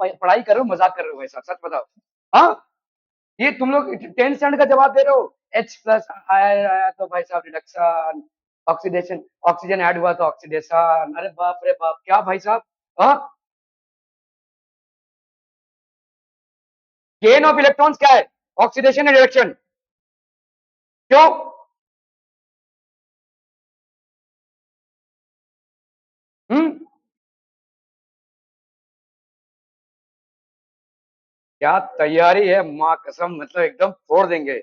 पढ़ाई कर रहे हो, मजाक कर रहे हो भाई साहब, सच बताओ। हाँ, ये तुम लोग 10 स्टैंडर्ड का जवाब दे रहे हो। H प्लस आया तो भाई साहब रिडक्शन, ऑक्सीडेशन, ऑक्सीजन ऐड हुआ तो ऑक्सीडेशन। अरे बाप रे बाप, क्या भाई साहब। हाँ, गेन ऑफ इलेक्ट्रॉन्स क्या है? ऑक्सीडेशन या रिडक्शन? क्यों? हम्म, क्या तैयारी है, माँ कसम, मतलब एकदम फोड़ देंगे।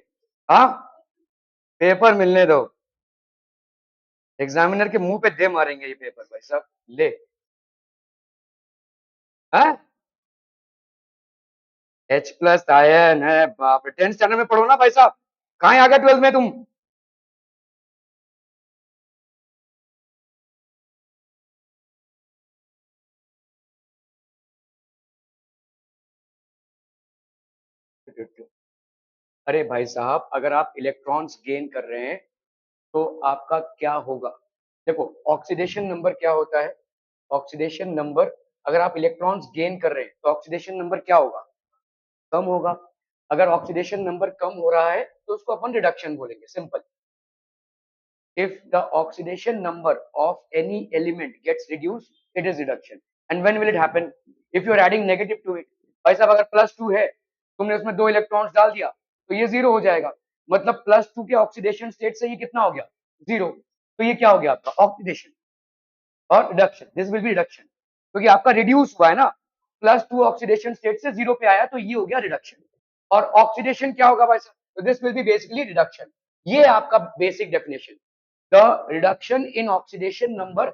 हाँ, पेपर मिलने दो, एग्जामिनर के मुंह पे दे मारेंगे ये पेपर भाई साहब। ले। हाँ, H प्लस आयन है, बाप रे, 10 स्टैंडर्ड में पढ़ो ना भाई साहब, कहाँ आ गए 12 में तुम? अरे भाई साहब, अगर आप इलेक्ट्रॉन्स गेन कर रहे हैं तो आपका क्या होगा? देखो, ऑक्सीडेशन नंबर क्या होता है? ऑक्सीडेशन नंबर, अगर आप इलेक्ट्रॉन्स गेन कर रहे हैं तो ऑक्सीडेशन नंबर क्या होगा? कम होगा। अगर ऑक्सीडेशन नंबर कम हो रहा है तो उसको अपन रिडक्शन बोलेंगे, simple. If the oxidation number of any element gets reduced, it is reduction. And when will it happen? If you are adding negative to it. भाई साहब, अगर +2 है, तुमने उसमें 2 इलेक्ट्रॉन्स डाल दिया तो ये 0 हो जाएगा। मतलब +2 के ऑक्सीडेशन स्टेट से ये कितना हो गया? 0। तो ये क्या हो गया आपका? ऑक्सीडेशन और reduction, this will be reduction, क्योंकि आपका रिड्यूस हुआ है ना। +2 ऑक्सीडेशन स्टेट से 0 पे आया तो ये हो गया रिडक्शन। और ऑक्सीडेशन क्या होगा भाई साहब? तो this will be basically reduction. ये आपका basic definition. The reduction in oxidation number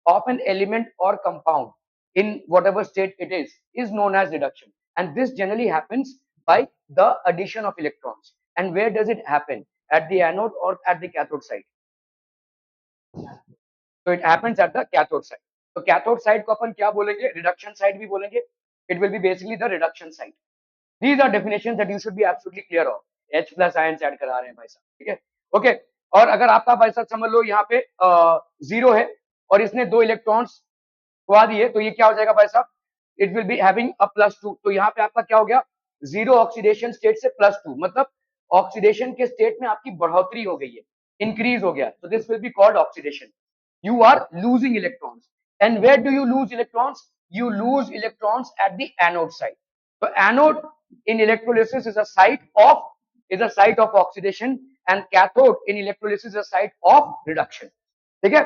of an element or compound in whatever state it is known as reduction. And this generally happens by the addition of electrons. And where does it happen? At the anode or at the cathode side? So it happens at the cathode side. तो cathode side को अपन क्या बोलेंगे? Reduction side भी बोलेंगे। It will be basically the reduction side. These are definitions that you should be absolutely clear of. H plus ions add करा रहे हैं भाई साहब, ठीक है? ओके। और अगर आपका भाई साहब समझ लो यहाँ पे 0 है और इसने 2 इलेक्ट्रॉन्स खुआ दिए तो ये क्या हो जाएगा भाई साहब? It will be having a +2। तो यहाँ पे आपका क्या हो गया? 0 ऑक्सीडेशन स्टेट से +2, मतलब ऑक्सीडेशन के स्टेट में आपकी बढ़ोतरी हो गई है, इंक्रीज हो गया। तो this will be called oxidation. You are losing electrons. And where do you lose electrons? You lose electrons at the anode side. So anode in electrolysis is a site of oxidation, and cathode in electrolysis is a site of reduction. Okay?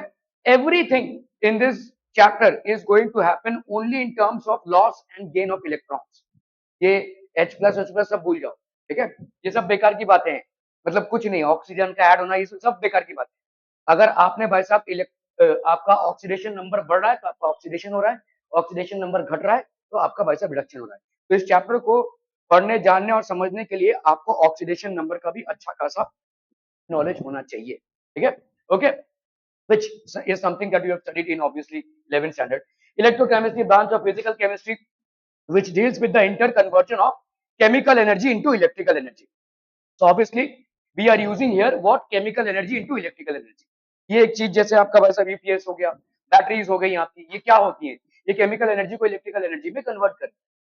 Everything in this chapter is going to happen only in terms of loss and gain of electrons. ये H plus H plus सब भूल जाओ, ठीक है? ये सब बेकार की बातें हैं, मतलब कुछ नहीं, ऑक्सीजन का ऐड होना ये सब बेकार की बातें। अगर आपने भाई साहब आपका ऑक्सीडेशन नंबर बढ़ रहा है तो आपका ऑक्सीडेशन हो रहा है, ऑक्सीडेशन नंबर घट रहा है तो आपका भाई साहब रिडक्शन हो रहा है। तो इस चैप्टर को पढ़ने, जानने और समझने के लिए आपको ऑक्सीडेशन नंबर का भी अच्छा खासा नॉलेज होना चाहिए, ठीक है? Okay, which is something that you have studied in obviously 11th standard. Electrochemistry, branch of physical chemistry, which deals with the interconversion of chemical energy into electrical energy. So obviously we are using here what? Chemical energy into electrical energy. ये एक चीज जैसे आपका वैसा UPS हो गया, batteries हो गई आपकी, ये क्या होती है? ये केमिकल एनर्जी को इलेक्ट्रिकल एनर्जी में कन्वर्ट कर।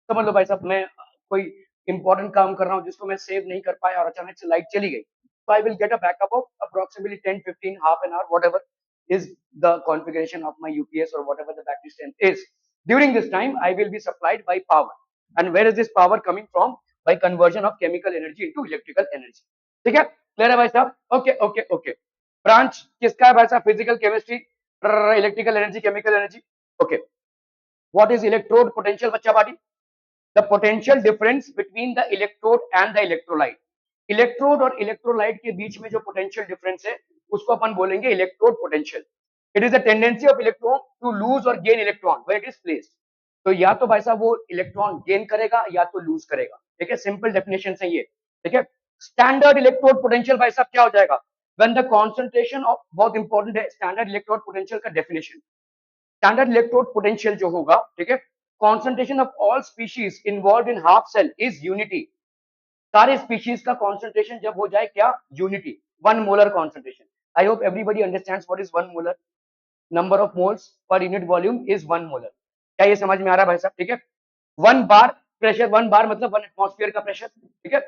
समझ लो भाई साहब, मैं कोई इंपॉर्टेंट काम कर रहा हूँ जिसको मैं सेव नहीं कर पाया और अचानक से लाइट चली गई, तो I will get a backup of approximately 10-15 half an hour, whatever is the configuration of my UPS or whatever the battery strength is. During this time, I will be supplied by power. And where is this power coming from? By conversion of chemical energy into electrical energy. ठीक है? Clear है भाई साहब? Okay okay okay. Branch किसका है भाई साहब? Physical chemistry, electrical energy, chemical energy. Okay, what is electrode potential बच्चा party? The potential difference between the electrode and the electrolyte. Electrode और इलेक्ट्रोलाइट के बीच में जो पोटेंशियल डिफरेंस है उसको अपन बोलेंगे electrode potential. It is the tendency of electron to lose और gain electron when it is placed. तो या तो भाई साहब वो इलेक्ट्रॉन गेन करेगा या तो लूज करेगा, ठीक है? सिंपल डेफिनेशन है ये, ठीक है? स्टैंडर्ड इलेक्ट्रोड पोटेंशियल भाई साहब क्या हो जाएगा? व्हेन द कॉन्सेंट्रेशन ऑफ, बहुत इंपॉर्टेंट है स्टैंडर्ड इलेक्ट्रोड पोटेंशियल का डेफिनेशन। स्टैंडर्ड इलेक्ट्रोड पोटेंशियल जो होगा, ठीक है, concentration of all species involve in half cell is unity. सारे स्पीशीज का कॉन्सेंट्रेशन जब हो जाए क्या? Unity, 1 molar concentration. I hope everybody understands what is 1 molar. Number of moles per unit volume is 1 molar. क्या ये समझ में आ रहा है भाई साहब? ठीक है? 1 बार प्रेशर, 1 बार मतलब 1 एटमॉस्फेयर का प्रेशर, ठीक है,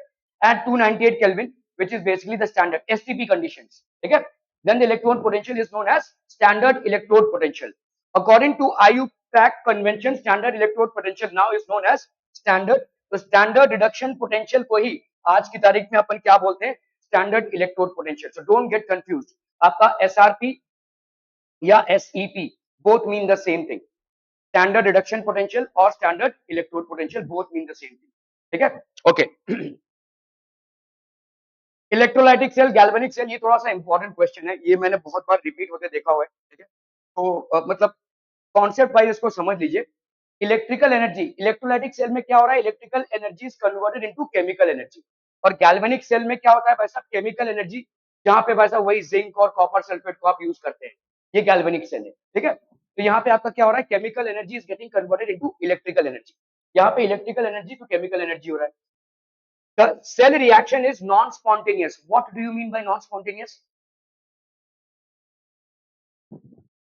at 298 kelvin which is basically the standard STP conditions, ठीक है. Then the electron potential is known as standard electrode potential. According to IUPAC convention, standard electrode potential now is known as standard. तो standard reduction potential को ही आज की तारीख में अपन क्या बोलते हैं, standard electrode potential. So don't get confused. आपका SRP या SEP both mean the same thing. Standard reduction potential और standard electrode potential both mean the same thing. ठीक है, okay. Electrolytic cell, galvanic cell, ये थोड़ा सा इंपॉर्टेंट क्वेश्चन है, ये मैंने बहुत बार रिपीट होते देखा हुआ है, ठीक है. तो मतलब कॉन्सेप्ट वाइज इसको समझ लीजिए. इलेक्ट्रिकल एनर्जी, इलेक्ट्रोलाइटिक सेल में क्या हो रहा है, electrical energy is converted into chemical energy. और गैल्वेनिक सेल में क्या होता है भाई साहब, केमिकल एनर्जी, जहां पे भाई साहब वही जिंक और कॉपर सल्फेट को आप यूज करते हैं, ये गैल्वेनिक सेल है, ठीक है. तो यहाँ पे आपका क्या हो रहा है, chemical energy is getting converted into electrical energy. यहाँ पे electrical energy to chemical energy हो रहा है. The cell reaction is non-spontaneous. What do you mean by non-spontaneous?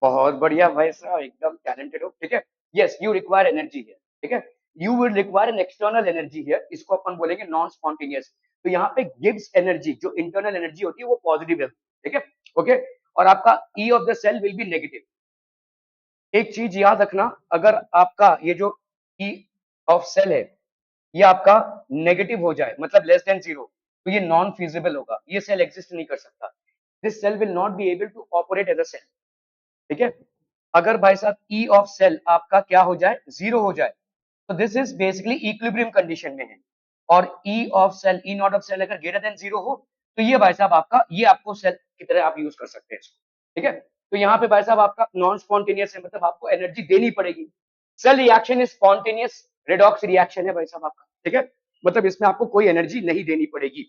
बहुत बढ़िया भाई साहब, एकदम टैलेंटेड हो, ठीक है. Yes, you require energy here, ठीक है. You will require an external energy here, इसको अपन बोलेंगे नॉन स्पॉन्टेनियस. तो यहाँ पे गिब्स एनर्जी, जो इंटरनल एनर्जी होती है वो पॉजिटिव है, ठीक है, ओके. और आपका E of the cell will be negative. एक चीज याद रखना, अगर आपका ये जो ई ऑफ सेल है ये आपका नेगेटिव हो जाए, मतलब लेस देन 0, तो ये नॉन फीजिबल होगा, ये सेल एग्जिस्ट नहीं कर सकता. This cell will not be able to operate as a cell, ठीक है. अगर भाई साहब ई ऑफ सेल आपका क्या हो जाए, 0 हो जाए, तो this is basically equilibrium condition में है. और E of cell, E not of cell अगर ग्रेटर देन 0 हो, तो ये भाई साहब आपका, ये आपको सेल की तरह आप यूज कर सकते हैं इसको, ठीक है. तो यहाँ पे भाई साहब आपका नॉन स्पॉन्टेनियस है, मतलब आपको एनर्जी देनी पड़ेगी. Cell reaction is spontaneous redox reaction है भाई साहब आपका, ठीक है. मतलब इसमें आपको कोई एनर्जी नहीं देनी पड़ेगी.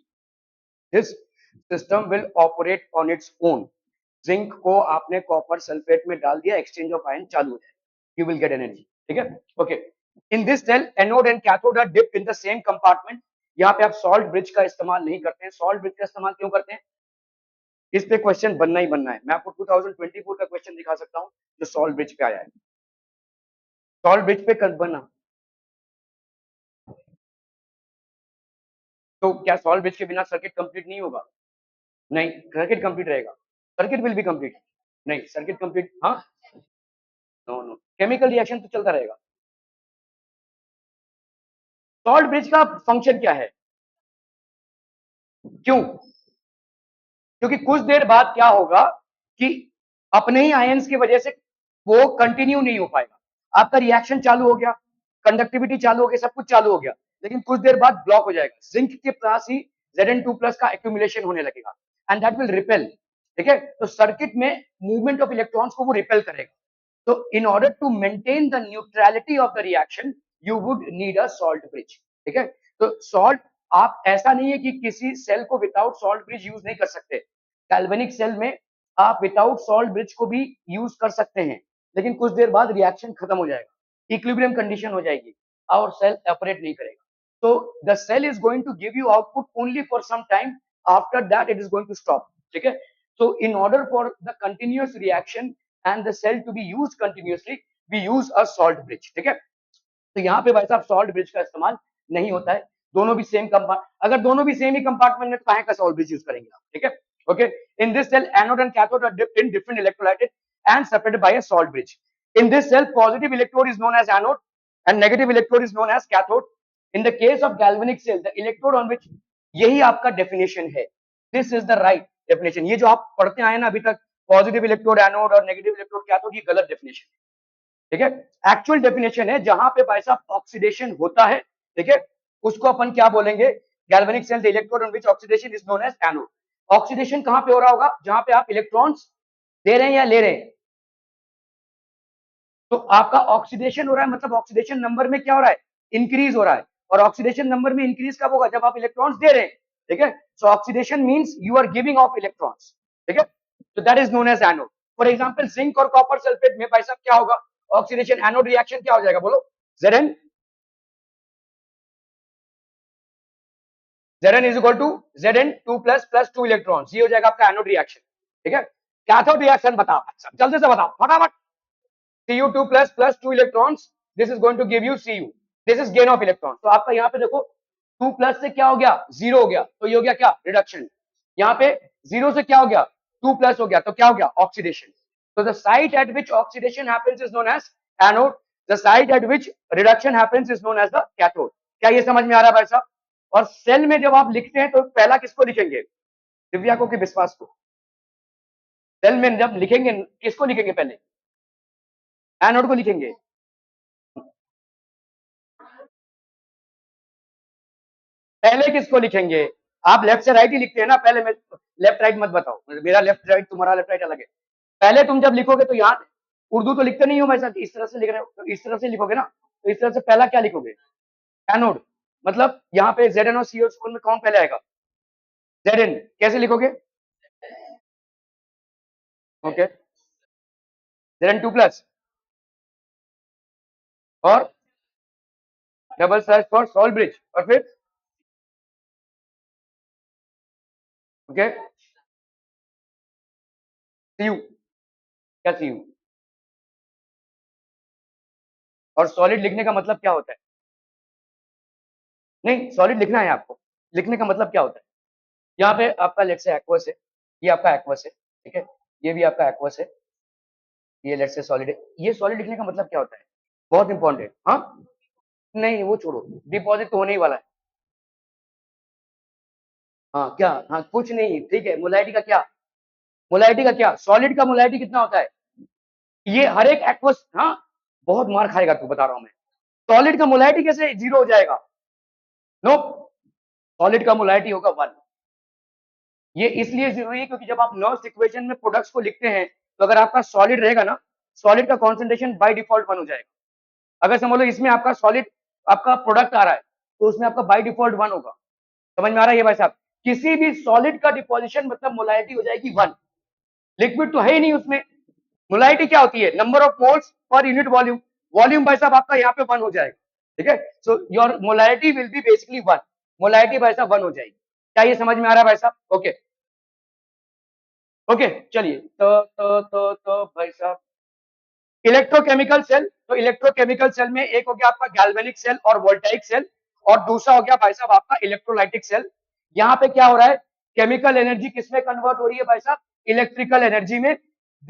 This system will operate on its own. Zinc को आपने कॉपर सल्फेट में डाल दिया, एक्सचेंज ऑफ आयन चालू हो जाए, यू विल गेट एनर्जी, ठीक है, okay. In this cell anode and cathode are dipped in the same compartment. यहाँ पे आप सॉल्ट ब्रिज का इस्तेमाल नहीं करते हैं. सॉल्ट ब्रिज का इस्तेमाल क्यों करते हैं, इस पे क्वेश्चन बनना ही बनना है. मैं आपको 2024 का क्वेश्चन दिखा सकता हूँ जो सॉल्ट ब्रिज पे आया है. सॉल्ट ब्रिज पे कल बना, तो क्या सॉल्ट ब्रिज के बिना सर्किट कंप्लीट नहीं होगा, नहीं, सर्किट कंप्लीट रहेगा. सर्किट विल बी कंप्लीट, नहीं सर्किट कंप्लीट, हाँ, नो नो, केमिकल रिएक्शन तो चलता रहेगा. सॉल्ट ब्रिज का फंक्शन क्या है, क्यों, क्योंकि कुछ देर बाद क्या होगा कि अपने ही आयंस की वजह से वो कंटिन्यू नहीं हो पाएगा. आपका रिएक्शन चालू हो गया, कंडक्टिविटी चालू हो गया, सब कुछ चालू हो गया, लेकिन कुछ देर बाद ब्लॉक हो जाएगा. जिंक के पास ही Zn2+ का एक्यूमुलेशन होने लगेगा एंड दैट विल रिपेल, ठीक है. तो सर्किट में मूवमेंट ऑफ इलेक्ट्रॉन्स को वो रिपेल करेगा. तो in order to maintain the neutrality of the reaction you would need a salt bridge, ठीक है. तो सॉल्ट, आप ऐसा नहीं है कि किसी सेल को विदाउट सॉल्ट ब्रिज यूज नहीं कर सकते. गैल्वेनिक सेल में आप विदाउट सॉल्ट ब्रिज को भी यूज कर सकते हैं, लेकिन कुछ देर बाद रिएक्शन खत्म हो जाएगा, इक्विलिब्रियम कंडीशन हो जाएगी और सेल ऑपरेट नहीं करेगा. तो the cell is going to give you output only for some time, after that it is going to stop, ठीक है. So in order for the continuous reaction and the cell to be used continuously, we use a salt bridge, ठीक है. तो यहाँ पे भाई साहब salt bridge का इस्तेमाल नहीं होता है. दोनों भी सेम कंपार्ट, अगर दोनों भी सेम ही कंपार्टमेंट में, तो कहाँ का सॉल्ट ब्रिज यूज करेंगे आप, ठीक है, okay. In this cell anode and cathode are dipped in different electrolyte and separated by a salt bridge. In this cell positive electrode is known as anode and negative electrode is known as cathode. In the case of galvanic cell the electrode on which, यही आपका definition है, this is the right definition. ये जो आप पढ़ते आए ना अभी तक, पॉजिटिव इलेक्ट्रोड एनोड और नेगेटिव इलेक्ट्रोड कैथोड, ये गलत डेफिनेशन, ठीक है. एक्चुअल डेफिनेशन है जहां पे भाई साहब ऑक्सीडेशन होता है, ठीक है, उसको अपन क्या बोलेंगे, galvanic cell the electrode on which oxidation is known as anode. Oxidation कहां पे हो रहा होगा, जहां पे आप इलेक्ट्रॉन्स दे रहे हैं या ले रहे हैं. तो आपका ऑक्सीडेशन हो रहा है, मतलब ऑक्सीडेशन नंबर में क्या हो रहा है, इंक्रीज हो रहा है. और ऑक्सीडेशन नंबर में इंक्रीज कब होगा, जब आप इलेक्ट्रॉन्स दे रहे हैं, ठीक है. So oxidation means you are giving off electrons, ठीक है. तो that is known as anode. For example zinc और कॉपर सल्फेट में भाई साहब क्या होगा, ऑक्सीडेशन, एनोड रिएक्शन क्या हो जाएगा, बोलो, Zn, Zn is equal to Zn2+ plus 2 electrons, ये हो जाएगा आपका एनोड रिएक्शन, ठीक है. कैथोड रिएक्शन बताओ, जल्दी से बताओ फटाफट. Cu2+ plus 2 electrons, this is going to give you Cu. This is gain of electron. तो आपका यहाँ पे देखो 2 प्लस से क्या हो गया 0 हो गया, तो ये हो गया क्या रिडक्शन। यहाँ पे 0 से क्या हो गया 2 प्लस हो गया, तो क्या हो गया ऑक्सीडेशन। तो the site at which oxidation happens is known as anode, the site at which reduction happens is known as the cathode. क्या ये समझ में आ रहा है भाई साहब? और सेल में जब आप लिखते हैं तो पहला किसको लिखेंगे, दिव्या को कि विश्वास को? सेल में जब लिखेंगे किसको लिखेंगे पहले, एनोड को लिखेंगे। पहले किसको लिखेंगे? आप लेफ्ट से राइट ही लिखते हैं ना पहले, मैं लेफ्ट राइट मत बताओ, मेरा लेफ्ट राइट तुम्हारा लेफ्ट राइट अलग है। पहले तुम जब लिखोगे तो यहाँ उर्दू तो लिखते नहीं हो भाई साहब, इस तरह से लिख रहे हो तो इस तरह से लिखोगे ना, तो इस तरह से पहला क्या लिखोगे एनोड, मतलब यहाँ पे Zn और CO में कौन पहले आएगा Zn, कैसे लिखोगे ओके Zn 2 प्लस और double slash for salt bridge और फिर ओके Cu, क्या Cu, और सॉलिड लिखने का मतलब क्या होता है? नहीं सॉलिड लिखना है आपको, लिखने का मतलब क्या होता है? यहाँ पे आपका लेट से एक्वस है, ये आपका एक्वस है, ठीक है, ये भी आपका एक्वस है, ये लेट से सॉलिड है। ये सॉलिड लिखने का मतलब क्या होता है, बहुत इंपॉर्टेंट। हाँ नहीं वो छोड़ो, डिपॉजिट तो होने ही वाला है। हाँ क्या, हाँ कुछ नहीं, ठीक है, मोलाइटी का क्या, मोलाइटी का क्या, सॉलिड का मोलाइटी कितना होता है? ये हर एक एक्वस, हाँ बहुत मार खाएगा तू, बता रहा हूं मैं। सॉलिड का मोलाइटी कैसे 0 हो जाएगा? नो, सॉलिड का मोलाइटी होगा 1। ये इसलिए जरूरी है क्योंकि जब आप नॉइस इक्वेशन में प्रोडक्ट्स को लिखते हैं तो अगर आपका सॉलिड रहेगा ना, सॉलिड का कॉन्सेंट्रेशन बाय डिफॉल्ट 1 हो जाएगा। अगर समझ लो इसमें आपका सॉलिड आपका प्रोडक्ट आ रहा है तो उसमें आपका बाय डिफॉल्ट 1 होगा। समझ में आ रहा है ये भाई साहब? किसी भी सॉलिड का डिपोजिशन मतलब मोलाइटी हो जाएगी 1। लिक्विड तो है ही नहीं उसमें। मोलाइटी क्या होती है, number of moles per unit volume. Volume भाई साहब आपका यहाँ पे 1 हो जाएगा, ठीक है। So your molality will be basically 1, molality भाई साहब 1 हो जाएगी। क्या ये समझ में आ रहा है भाई साहब? ओके ओके चलिए, तो भाई साहब इलेक्ट्रोकेमिकल सेल, तो इलेक्ट्रोकेमिकल सेल में एक हो गया आपका गैल्वेनिक सेल और वोल्टाइक सेल, और दूसरा हो गया भाई साहब आपका इलेक्ट्रोलाइटिक सेल। यहाँ पे क्या हो रहा है, केमिकल एनर्जी किसमें कन्वर्ट हो रही है भाई साहब, इलेक्ट्रिकल एनर्जी में।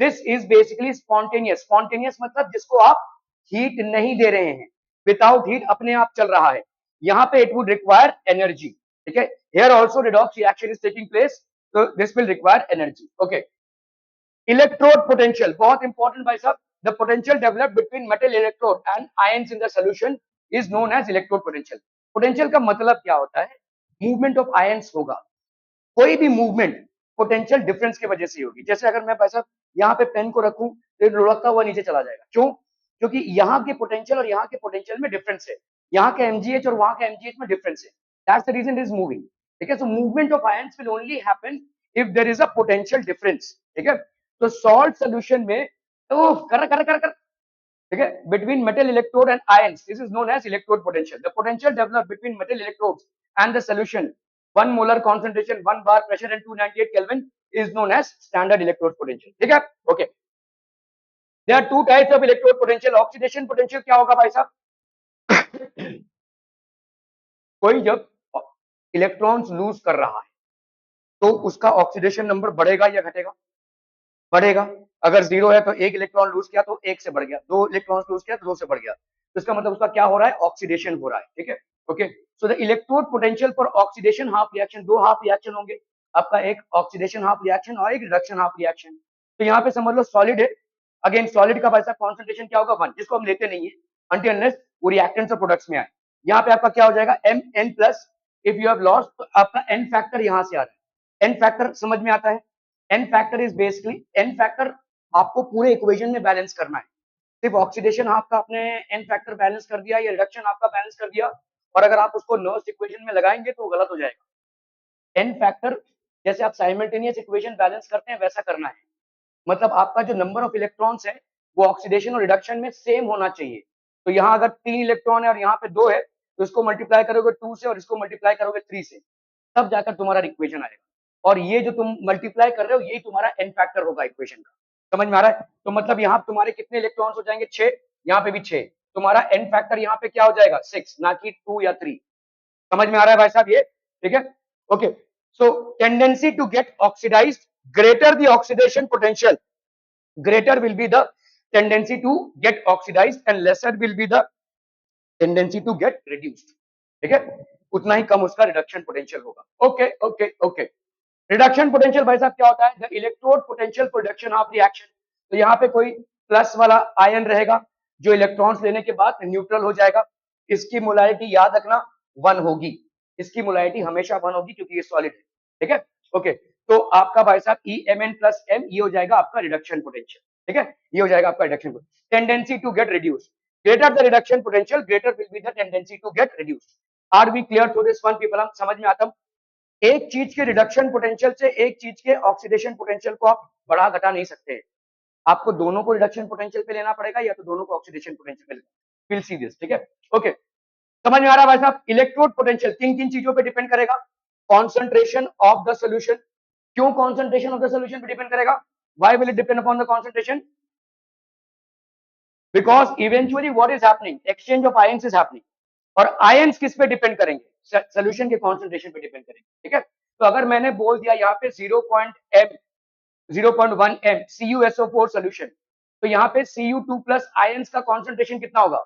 This is basically spontaneous, spontaneous मतलब जिसको आप हीट नहीं दे रहे हैं, विदाउट हीट अपने आप चल रहा है। यहाँ पे इट वुड रिक्वायर एनर्जी, ठीक है। Here also redox reaction is taking place, तो this will require energy. Okay, electrode potential बहुत इंपॉर्टेंट भाई साहब। The potential developed between metal electrode and ions in the solution is known as electrode potential. Potential का मतलब क्या होता है, movement of ions होगा, कोई भी मूवमेंट पोटेंशियल डिफरेंस की वजह से होगी। जैसे अगर मैं भाई साहब यहाँ पे पेन को रखूं तो लुढ़कता हुआ नीचे चला जाएगा, क्यों? क्योंकि यहाँ के पोटेंशियल और यहाँ के पोटेंशियल में डिफरेंस है, यहाँ के एमजीएच और वहां के एमजीएच में डिफरेंस है, that's the reason it is moving, ठीक है। So movement of ions will only happen if there is a potential difference, ठीक है। तो सॉल्ट सोल्यूशन में तो कर कर कर कर, ठीक है, between metal electrode and ions, this is known as electrode potential. The potential developed between metal electrodes and the solution, 1 molar concentration, 1 bar pressure and 298 Kelvin is known as standard electrode potential, ठीक है। okay, there are two types of electrode potential. oxidation potential क्या होगा भाई साहब? कोई जब electrons loose कर रहा है तो उसका ऑक्सीडेशन नंबर बढ़ेगा या घटेगा? बढ़ेगा। अगर 0 है तो 1 इलेक्ट्रॉन लूज किया तो 1 से बढ़ गया, 2 इलेक्ट्रॉन लूज किया तो 2 से बढ़ गया, तो इसका मतलब उसका क्या हो रहा है, ऑक्सीडेशन हो रहा है, ठीक है। Okay, so the electrode potential for oxidation half reaction, 2 half reaction होंगे आपका, एक ऑक्सीडेशन हाफ रिएक्शन और एक रिडक्शन हाफ रिएक्शन। तो यहाँ पे समझ लो सॉलिड है, अगेन सॉलिड का वैसा कॉन्सेंट्रेशन क्या होगा 1, जिसको हम लेते नहीं है अनटिल अनलेस वो रिएक्टेंट्स और प्रोडक्ट्स में आए। यहाँ पे आपका क्या हो जाएगा M n plus, if you have lost तो आपका एन फैक्टर यहाँ से आ रहा है, एन फैक्टर समझ में आता है। N factor is basically, n factor आपको पूरे इक्वेशन में बैलेंस करना है। सिर्फ ऑक्सीडेशन आपका आपने एन फैक्टर बैलेंस कर दिया या रिडक्शन आपका बैलेंस कर दिया, और अगर आप उसको नर्स इक्वेशन में लगाएंगे तो गलत हो जाएगा। एन फैक्टर जैसे आप साइमल्टेनियस इक्वेशन बैलेंस करते हैं वैसा करना है, मतलब आपका जो नंबर ऑफ इलेक्ट्रॉन्स है वो ऑक्सीडेशन और रिडक्शन में सेम होना चाहिए। तो यहाँ अगर 3 इलेक्ट्रॉन है और यहाँ पे 2 है तो इसको मल्टीप्लाई करोगे 2 से और इसको मल्टीप्लाई करोगे 3 से, तब जाकर तुम्हारा इक्वेशन आएगा। और ये जो तुम मल्टीप्लाई कर रहे हो यही तुम्हारा एन फैक्टर होगा इक्वेशन का। समझ में आ रहा है? तो मतलब यहाँ तुम्हारे कितने इलेक्ट्रॉन्स हो जाएंगे 6, यहाँ पे भी 6, तुम्हारा n फैक्टर यहाँ पे क्या हो जाएगा 6, ना कि 2 या 3। समझ में आ रहा है भाई साहब ये? ठीक है, okay. So tendency to get oxidised, greater the oxidation potential, greater will be the tendency to get oxidized and lesser will be the tendency to get reduced। ठीक है, उतना ही कम उसका रिडक्शन पोटेंशियल होगा। Okay okay okay. Reduction potential भाई साहब क्या होता है? The electrode potential production of reaction. तो यहाँ पे कोई प्लस वाला आयन रहेगा जो इलेक्ट्रॉन्स लेने के बाद न्यूट्रल हो जाएगा। इसकी मोलैरिटी याद रखना 1 होगी, इसकी मोलैरिटी हमेशा 1 होगी क्योंकि ये सॉलिड है। ठीक है, ओके। तो आपका भाई साहब EMN प्लस M ये हो जाएगा आपका रिडक्शन पोटेंशियल। ठीक है, ये हो जाएगा आपका reduction potential. Tendency to get reduce, greater the reduction potential greater will be the tendency to get reduce. Are we clear through this one people? हम समझ में आता? एक चीज के रिडक्शन पोटेंशियल से एक चीज के ऑक्सीडेशन पोटेंशियल को आप बढ़ा घटा नहीं सकते। आपको दोनों को रिडक्शन पोटेंशियल पे लेना पड़ेगा या तो दोनों को ऑक्सीडेशन पोटेंशियल पे लेना। Will see this. ठीक है, ओके। समझ में आ रहा है भाई साहब? इलेक्ट्रोड पोटेंशियल किन किन चीजों पे डिपेंड करेगा? Concentration of the solution. क्यों कॉन्सेंट्रेशन ऑफ द सोल्यूशन पे डिपेंड करेगा? Why will it depend upon the concentration? Because eventually what is happening, exchange of ions is happening. और आयंस किस पे डिपेंड करेंगे? सोल्यूशन के कॉन्सेंट्रेशन पे डिपेंड करेंगे। ठीक है, तो अगर मैंने बोल दिया यहाँ पे 0.1 m CuSO4 सोल्यूशन, तो यहाँ पे Cu2 प्लस आयंस का कॉन्सेंट्रेशन कितना होगा?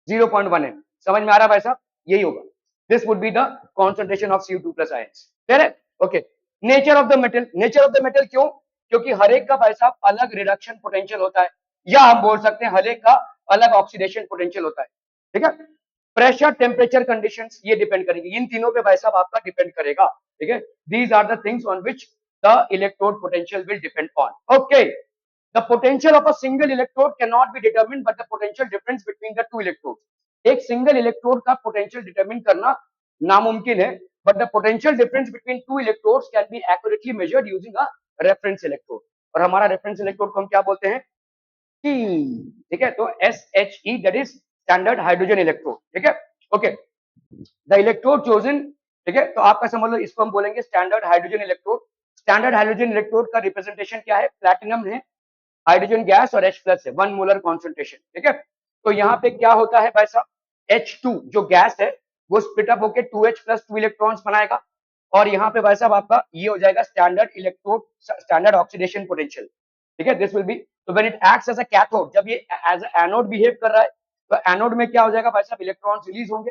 0.1 m। समझ में आ रहा है भाई साहब? यही होगा, this would be the concentration of Cu2 plus ions. Clear है? Okay. Nature of the metal, nature of the metal क्यों? क्योंकि हर एक का भाई साहब अलग रिडक्शन पोटेंशियल होता है, या हम बोल सकते हैं हर एक का अलग ऑक्सीडेशन पोटेंशियल होता है। ठीक है, प्रेशर, टेम्परेचर, कंडीशंस ये डिपेंड करेंगे, इन तीनों पे भाई साहब आपका डिपेंड करेगा। ठीक है, these are the things on which the electrode potential will depend on. Okay, the potential of a single electrode can not be determined but the potential difference between the two electrodes. एक single electrode का potential determine करना नामुमकिन है, but the potential difference between two electrodes can be accurately measured using a reference electrode. और हमारा reference electrode को हम क्या बोलते हैं? ठीक है, तो SHE that is standard hydrogen electrode. ठीक है, ओके। द इलेक्ट्रोड चोजन, ठीक है, तो आपका समझ लो इसको हम बोलेंगे standard hydrogen electrode. Standard hydrogen electrode का रिप्रेजेंटेशन क्या है? प्लैटिनम है, हाइड्रोजन गैस और H प्लस है, 1 मोलर कॉन्सेंट्रेशन। ठीक है, तो यहाँ पे क्या होता है भाई साहब? H2 जो गैस है वो स्प्लिट अप होकर 2H प्लस 2 इलेक्ट्रॉन्स बनाएगा, और यहाँ पे भाई साहब आपका ये हो जाएगा standard electrode, standard oxidation potential. ठीक है, दिस विल बी, तो when it acts as a cathode, जब ये एज अ एनोड बिहेव कर रहा है, तो एनोड में क्या हो जाएगा भाई साहब? इलेक्ट्रॉन्स रिलीज होंगे,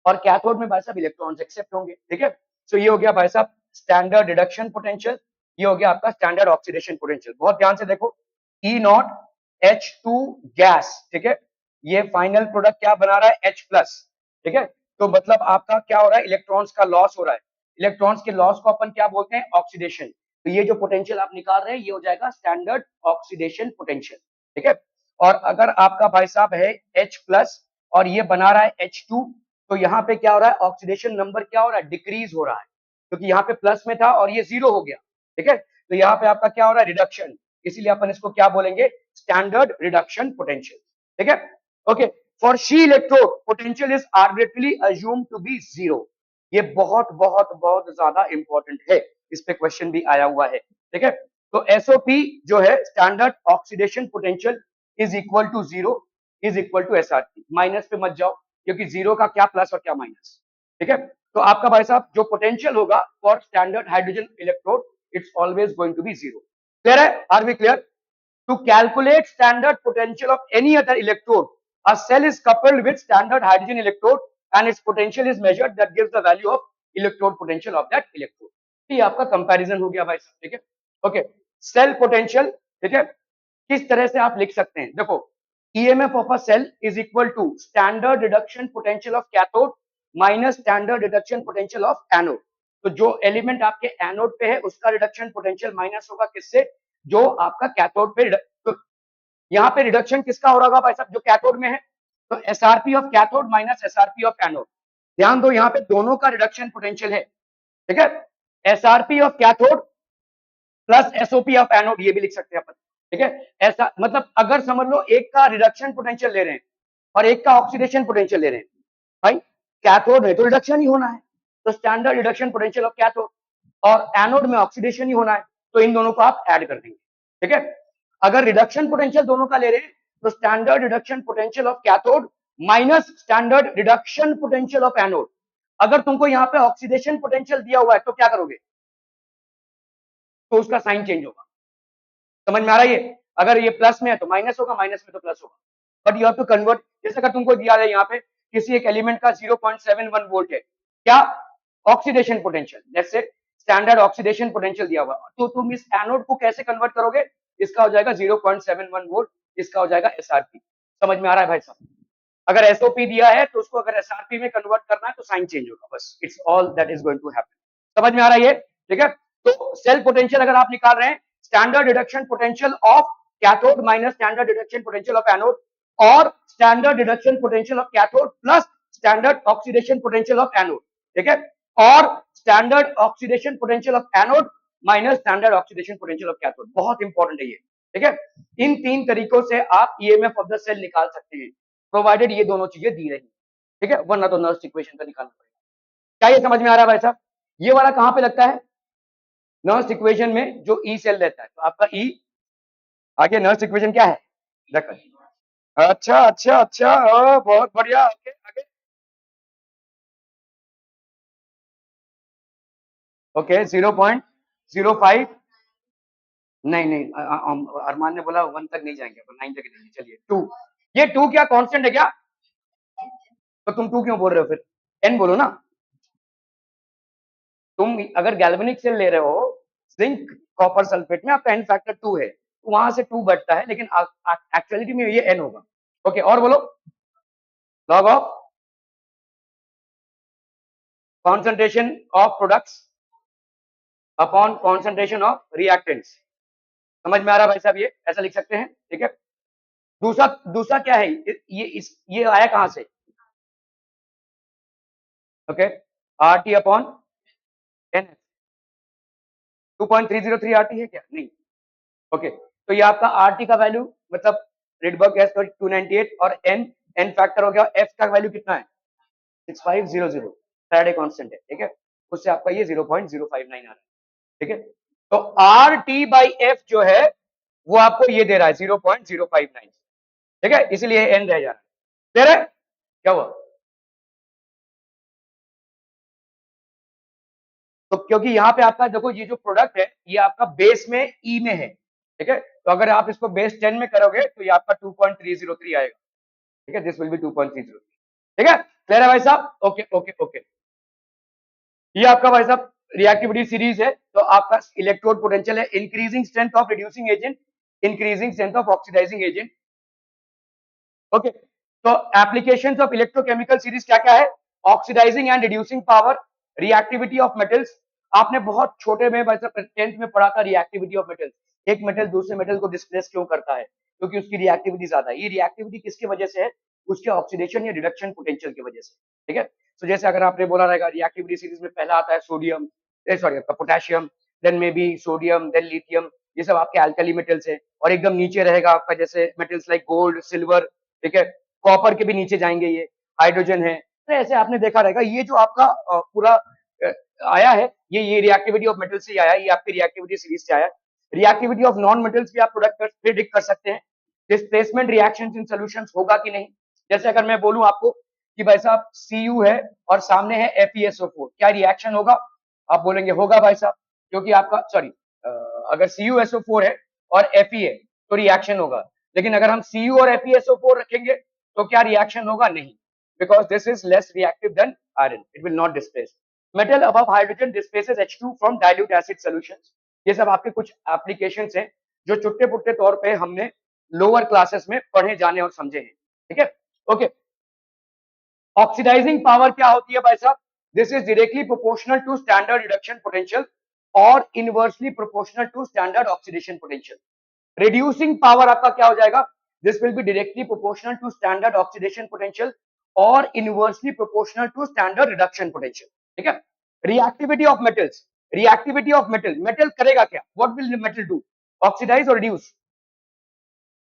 और कैथोड में भाई साहब इलेक्ट्रॉन्स एक्सेप्ट होंगे। ठीक है, सो ये हो गया भाई साहब स्टैंडर्ड रिडक्शन पोटेंशियल, ये हो गया आपका स्टैंडर्ड ऑक्सीडेशन पोटेंशियल। बहुत ध्यान से देखो, E0H2 गैस, ठीक है, ये फाइनल प्रोडक्ट क्या बना रहा है? H plus. ठीक है, तो मतलब आपका क्या हो रहा है? इलेक्ट्रॉन्स का लॉस हो रहा है। इलेक्ट्रॉन्स के लॉस को अपन क्या बोलते हैं? ऑक्सीडेशन। तो ये जो पोटेंशियल आप निकाल रहे हैं ये हो जाएगा स्टैंडर्ड ऑक्सीडेशन पोटेंशियल। ठीक है, और अगर आपका भाई साहब है H प्लस और ये बना रहा है H2, तो यहाँ पे क्या हो रहा है? ऑक्सीडेशन नंबर क्या हो रहा है? डिक्रीज हो रहा है, क्योंकि यहाँ पे प्लस में था और ये 0 हो गया। ठीक है, तो यहाँ पे आपका क्या हो रहा है? रिडक्शन, इसीलिए अपन इसको क्या बोलेंगे? Standard reduction potential. ठीक है, okay. For SHE electrode potential is arbitrarily assumed to be 0। ये बहुत बहुत बहुत ज्यादा इंपॉर्टेंट है, इस पे क्वेश्चन भी आया हुआ है। ठीक है, तो SOP जो है standard oxidation potential is equal to 0 is equal to SRP। Minus पे मत जाओ, क्योंकि 0 का क्या प्लस और क्या माइनस। ठीक है, तो आपका भाई साहब जो पोटेंशियल होगा for standard hydrogen electrode it's always going to be 0। Clear है? Are we clear? To calculate standard potential of any other electrode, a cell is coupled with standard hydrogen electrode and its potential is measured, that gives the value of electrode potential of that electrode। ये आपका comparison हो गया भाई साहब। ठीक है, okay. Cell potential, ठीक है, किस तरह से आप लिख सकते हैं? देखो, EMF of a cell is equal to standard reduction potential of cathode minus standard reduction potential of anode। तो जो एलिमेंट आपके एनोड पे है उसका रिडक्शन पोटेंशियल माइनस होगा किससे? जो आपका कैथोड पे। तो यहाँ पे रिडक्शन किसका हो रहा होगा भाई साहब? जो कैथोड में है, तो SRP of cathode minus SRP of anode. ध्यान दो, यहाँ पे दोनों का रिडक्शन पोटेंशियल है। ठीक है, SRP of cathode plus SOP of anode, ये भी लिख सकते हैं अपन। ठीक है, ऐसा मतलब अगर समझ लो एक का रिडक्शन पोटेंशियल ले रहे हैं और एक का ऑक्सीडेशन पोटेंशियल ले रहे हैं, भाई कैथोड में तो रिडक्शन ही होना है, तो standard reduction potential of cathode, और एनोड में ऑक्सीडेशन ही होना है, तो इन दोनों को आप ऐड कर देंगे। ठीक है, अगर रिडक्शन पोटेंशियल दोनों का ले रहे हैं तो standard reduction potential of cathode minus standard reduction potential of anode. अगर तुमको यहाँ पे ऑक्सीडेशन पोटेंशियल दिया हुआ है तो क्या करोगे, तो उसका साइन चेंज होगा। समझ में आ रहा है ये? अगर ये प्लस में है तो माइनस होगा, माइनस में तो प्लस होगा। But you have to convert. जैसे अगर तुमको दिया है यहाँ पे किसी एक एलिमेंट का 0.71 वोल्ट है, क्या ऑक्सीडेशन पोटेंशियल, जैसे स्टैंडर्ड ऑक्सीडेशन पोटेंशियल दिया हुआ, तो तुम इस एनोड को कैसे कन्वर्ट करोगे, इसका हो जाएगा 0.71 वोल्ट, इसका हो जाएगा एसआरपी। समझ में आ रहा है भाई साहब? अगर एसओपी दिया है तो उसको अगर एसआरपी में कन्वर्ट करना है तो साइन चेंज होगा, बस it's all that is going to happen. समझ में आ रहा है ये? ठीक है, तो सेल पोटेंशियल अगर आप निकाल रहे हैं, standard reduction potential of cathode minus standard reduction potential of anode, और standard reduction potential of cathode plus standard oxidation potential of anode. ठीक है, और standard oxidation potential of anode minus standard oxidation potential of cathode. बहुत important है ये। ठीक है, इन तीन तरीकों से आप ईएमएफ ऑफ द सेल निकाल सकते हैं, प्रोवाइडेड ये दोनों चीजें दी रही। ठीक है, वरना तो नर्स इक्वेशन का निकालना पड़ेगा। क्या ये समझ में आ रहा है भाई साहब? ये वाला कहां पे लगता है? नर्स इक्वेशन में जो ई सेल रहता है, तो आपका ई आगे नर्स इक्वेशन क्या है? अच्छा अच्छा अच्छा, बहुत बढ़िया। आगे आगे, ओके 0.05, नहीं नहीं, अरमान ने बोला 1 तक नहीं जाएंगे, 9 तक जाएंगे। चलिए 2, ये 2 क्या कांस्टेंट है क्या? तो तुम 2 क्यों बोल रहे हो फिर? एन बोलो ना। तुम अगर गैल्वेनिक सेल ले रहे हो जिंक कॉपर सल्फेट में, आपका एन फैक्टर 2 है, तो वहां से 2 बढ़ता है, लेकिन एक्चुअलिटी में ये एन होगा। ओके, और बोलो। Log of concentration of products upon concentration of reactants. समझ में आ रहा है भाई साहब? ये ऐसा लिख सकते हैं। ठीक है, दूसरा दूसरा क्या है, ये आया कहां से? Okay, R T upon n, 2.303 R T है क्या? नहीं। ओके, तो ये आपका आर टी का वैल्यू, मतलब रिडबर्ग गैस 298, और एन एन फैक्टर हो गया, एफ का वैल्यू कितना है? 6500, फैराडे कांस्टेंट है। ठीक है, उससे आपका ये 0.059 आ रहा है। ठीक है, तो आर टी बाई एफ जो है वो आपको ये दे रहा है 0.059। ठीक है, इसलिए एन रह जा रहा है। दे रहे क्या हुआ? तो क्योंकि यहाँ पे आपका देखो, ये जो प्रोडक्ट है ये आपका बेस में ई में है। ठीक है, तो अगर आप इसको बेस 10 में करोगे तो ये आपका 2.303 आएगा। ठीक है, दिस विल बी 2.303। ठीक है, क्लियर है भाई साहब? ओके ओके ओके, ये आपका भाई साहब रिएक्टिविटी सीरीज है। तो आपका इलेक्ट्रोड पोटेंशियल है increasing strength of reducing agent, increasing strength of oxidising agent. Okay, तो एप्लीकेशंस ऑफ इलेक्ट्रोकेमिकल सीरीज क्या क्या है? Oxidising and reducing power, reactivity of metals. आपने बहुत छोटे में भाई साहब 10th में पढ़ा था रिएक्टिविटी ऑफ मेटल्स। एक मेटल दूसरे मेटल को डिस्प्लेस क्यों करता है? क्योंकि उसकी रिएक्टिविटी ज्यादा है। ये रिएक्टिविटी किसकी वजह से है? उसके ऑक्सीडेशन या रिडक्शन पोटेंशियल की वजह से। ठीक है, तो जैसे अगर आपने बोला रहेगा रिएक्टिविटी सीरीज में पहला आता है सोडियम, सॉरी आपका potassium, then may be sodium, then lithium, ये सब आपके अल्कली मेटल्स है। और एकदम नीचे रहेगा आपका जैसे मेटल्स लाइक गोल्ड, सिल्वर। ठीक है, कॉपर के भी नीचे जाएंगे, ये हाइड्रोजन है। तो ऐसे आपने देखा रहेगा, ये जो आपका पूरा आया है, ये रिएक्टिविटी ऑफ मेटल्स से आया है, ये आपकी रिएक्टिविटी सीरीज से आया है। रिएक्टिविटी ऑफ नॉन मेटल्स भी आप प्रोडक्ट प्रिडिक्ट कर सकते हैं। डिस्प्लेसमेंट रिएक्शंस इन सॉल्यूशंस होगा कि नहीं? जैसे अगर मैं बोलूं आपको कि भाई साहब Cu है और सामने है FeSO4, क्या रिएक्शन होगा? आप बोलेंगे होगा भाई साहब, क्योंकि आपका सॉरी अगर CuSO4 है और Fe है तो रिएक्शन होगा। लेकिन अगर हम Cu और FeSO4 रखेंगे तो क्या रिएक्शन होगा? नहीं, because this is less reactive than iron, it will not displace. Metal above hydrogen displaces H2 from dilute acid solutions. ये सब आपके कुछ एप्लीकेशंस हैं जो चुट्टे पुट्टे तौर पे हमने लोअर क्लासेस में पढ़े जाने और समझे हैं। ठीक है, ओके। ऑक्सीडाइजिंग पावर क्या होती है भाई साहब? This is directly proportional to standard reduction potential और inversely proportional to standard oxidation potential. Reducing power आपका क्या हो जाएगा? This will be directly proportional to standard oxidation potential और inversely proportional to standard reduction potential. ठीक है, reactivity of metals, reactivity of metal, metal करेगा क्या? What will metal do? Oxidise और रिड्यूस।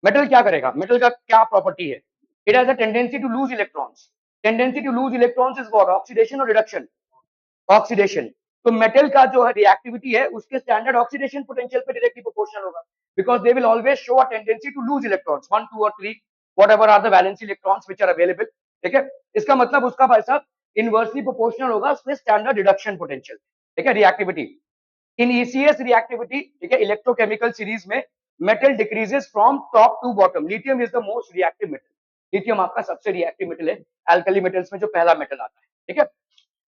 मेटल क्या करेगा? मेटल का क्या प्रॉपर्टी है? It has a tendency to lose electrons. Tendency to lose electrons is what? Oxidation और रिडक्शन? ऑक्सीडेशन। तो मेटल का जो है रिएक्टिविटी है उसके स्टैंडर्ड ऑक्सीडेशन पोटेंशियल पे डायरेक्टली प्रोपोर्शनल होगा, because they will always show a tendency to lose electrons 1 2 और 3 whatever are the valency electrons which are available, ठीक है। इसका मतलब उसका भाई साहब इनवर्सली प्रोपोर्शनल होगा उसमें स्टैंडर्ड रिडक्शन पोटेंशियल, ठीक है। रिएक्टिविटी इन ईसीएस रिएक्टिविटी, ठीक है, इलेक्ट्रोकेमिकल सीरीज में metal decreases from top to bottom. Lithium is the most reactive metal. Lithium आपका सबसे रिएक्टिव मेटल है एल्कली मेटल्स में जो पहला मेटल आता है, ठीक है।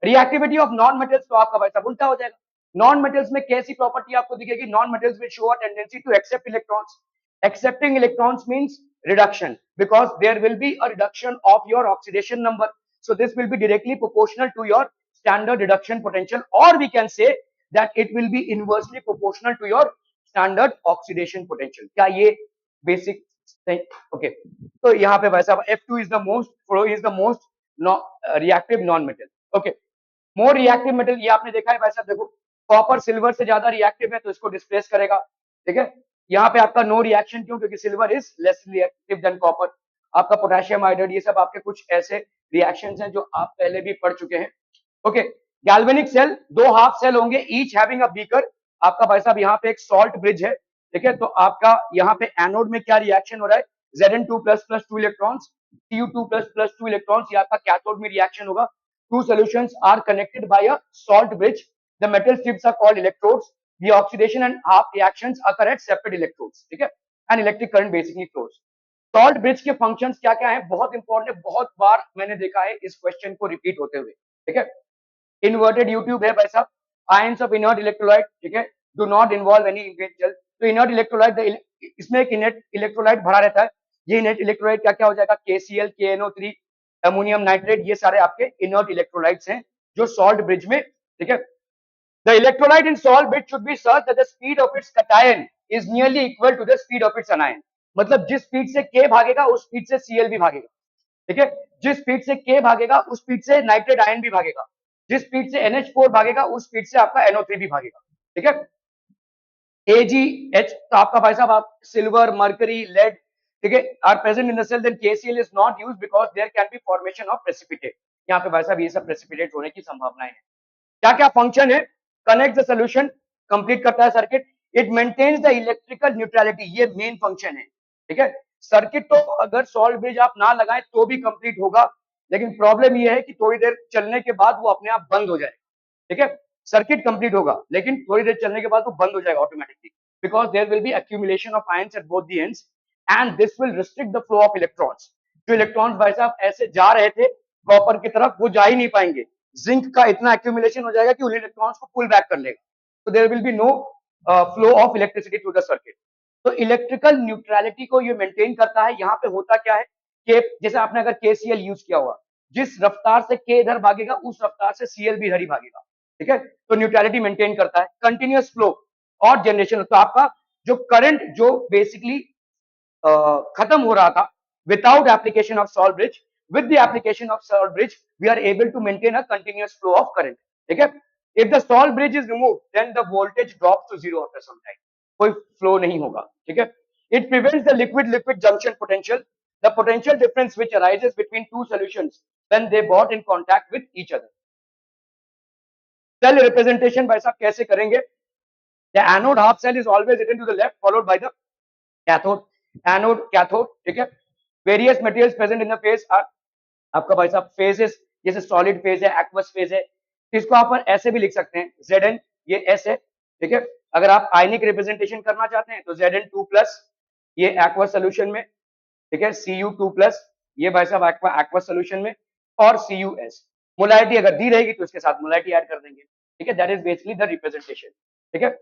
रिएक्टिविटी ऑफ नॉन मेटल्स तो आपका भाई साहब उल्टा हो जाएगा। नॉन मेटल्स में कैसी प्रॉपर्टी आपको दिखेगी? Non metals will show a tendency to accept electrons. Accepting electrons means reduction because there will be a reduction of your oxidation number, so this will be directly proportional to your standard reduction potential, or we can say that it will be inversely proportional to your standard oxidation potential. क्या ये basic thing? Okay, तो यहाँ पे भाई साहब F2 is the most reactive non metal. Okay, more reactive metal ये आपने देखा है भाई साहब, देखो कॉपर सिल्वर से ज्यादा रिएक्टिव है तो इसको डिस्प्लेस करेगा, ठीक है। यहाँ पे आपका नो रिएक्शन, क्यों? क्योंकि silver is less reactive than copper. आपका पोटेशियम आयोडाइड, ये सब आपके कुछ ऐसे रिएक्शंस हैं जो आप पहले भी पढ़ चुके हैं। ओके, गैल्वेनिक सेल, दो हाफ सेल होंगे ईच हैविंग अ बीकर। आपका भाई साहब यहाँ पे एक सॉल्ट ब्रिज है, ठीक है। तो आपका यहाँ पे एनोड में क्या रिएक्शन हो रहा है? Zn2 plus plus 2 electrons, Cu2 plus plus 2 electrons, ये आपका कैथोड में रिएक्शन होगा। Two solutions are connected by a salt bridge. The metal strips are called electrodes. The oxidation and half reactions occur at separate electrodes. ठीक है? And electric current basically flows. Salt bridge के functions क्या क्या हैं? बहुत important है, बहुत बार मैंने देखा है इस क्वेश्चन को रिपीट होते हुए, ठीक है। इन्वर्टेड यूट्यूब है भाई साहब, आयंस ऑफ इनर्ट इलेक्ट्रोलाइट, ठीक है, do not involve any individual. तो इनर्ट इलेक्ट्रोलाइट, इसमें एक इनर्ट इलेक्ट्रोलाइट भरा रहता है। ये इनर्ट इलेक्ट्रोलाइट क्या क्या हो जाएगा? KCl, KNO3, अमोनियम नाइट्रेट, ये सारे आपके इनर्ट इलेक्ट्रोलाइट्स हैं जो सॉल्ट ब्रिज में, ठीक है। The electrolyte in salt bridge should be such that the speed of its cation is nearly equal to the speed of its anion. मतलब जिस स्पीड से K भागेगा उस स्पीड से Cl भी भागेगा, ठीक है। जिस स्पीड से K भागेगा उस स्पीड से नाइट्रेट आयन भी भागेगा, जिस स्पीड से NH4 भागेगा उस स्पीड से आपका NO3 भी भागेगा, ठीक है। AgH, तो आपका भाई साहब आप सिल्वर, मर्करी, लेड, ठीक है, are present in the cell, then KCl is not used because there can be formation of precipitate. यहाँ पे भाई साहब ये सब प्रेसिपिटेट होने की संभावनाएं हैं। क्या क्या फंक्शन है? कनेक्ट द सोल्यूशन, कंप्लीट करता है circuit. It maintains the electrical neutrality, ये मेन फंक्शन है, ठीक है। सर्किट तो अगर सॉल्ट ब्रिज आप ना लगाएं तो भी कंप्लीट होगा, लेकिन प्रॉब्लम ये है कि थोड़ी देर चलने के बाद वो अपने आप बंद हो जाएगा, ठीक है। सर्किट कंप्लीट होगा लेकिन थोड़ी देर चलने के बाद वो बंद हो जाएगा automatically, because there will be accumulation of ions at both the ends and this will restrict the flow of electrons. जो इलेक्ट्रॉन्स भाई साहब ऐसे जा रहे थे कॉपर की तरफ वो जा ही नहीं पाएंगे, जिंक का इतना एक्यूमुलेशन हो जाएगा कि उन इलेक्ट्रॉन्स को पुल बैक कर लेगा, तो there will be no flow of electricity through the circuit. तो इलेक्ट्रिकल न्यूट्रलिटी को ये मेंटेन करता है। यहाँ पे होता क्या है कि जैसे आपने अगर KCl यूज किया हुआ, जिस रफ्तार से K इधर भागेगा उस रफ्तार से Cl भी इधर ही भागेगा, ठीक है। तो न्यूट्रलिटी मेंटेन करता है। कंटिन्यूअस फ्लो और जनरेशन, तो आपका जो करंट जो बेसिकली खत्म हो रहा था without application of salt bridge, with the application of salt bridge we are able to maintain a continuous flow of current, ठीक है। If the salt bridge is removed then the voltage drops to zero after some time, कोई flow नहीं होगा, ठीक है। It prevents the liquid liquid junction potential, the potential difference which arises between two solutions when they both in contact with each other. Cell representation भाई साहब कैसे करेंगे? The anode half cell is always written to the left followed by the cathode. Anode, cathode, ठीक है। Various materials present in the phase are आपका भाई साहब phases, जैसे solid phase है, aqueous phase है, इसको आप ऐसे भी लिख सकते हैं Zn, ये S है, ठीक है। अगर आप आयनिक रिप्रेजेंटेशन करना चाहते हैं तो Zn2 प्लस ये aqueous solution में, ठीक है, Cu2 प्लस ये भाई साहब aqueous solution में, और Cus। मोलारिटी अगर दी रहेगी तो इसके साथ मोलारिटी ऐड कर देंगे, ठीक है। That is basically the representation, ठीक है।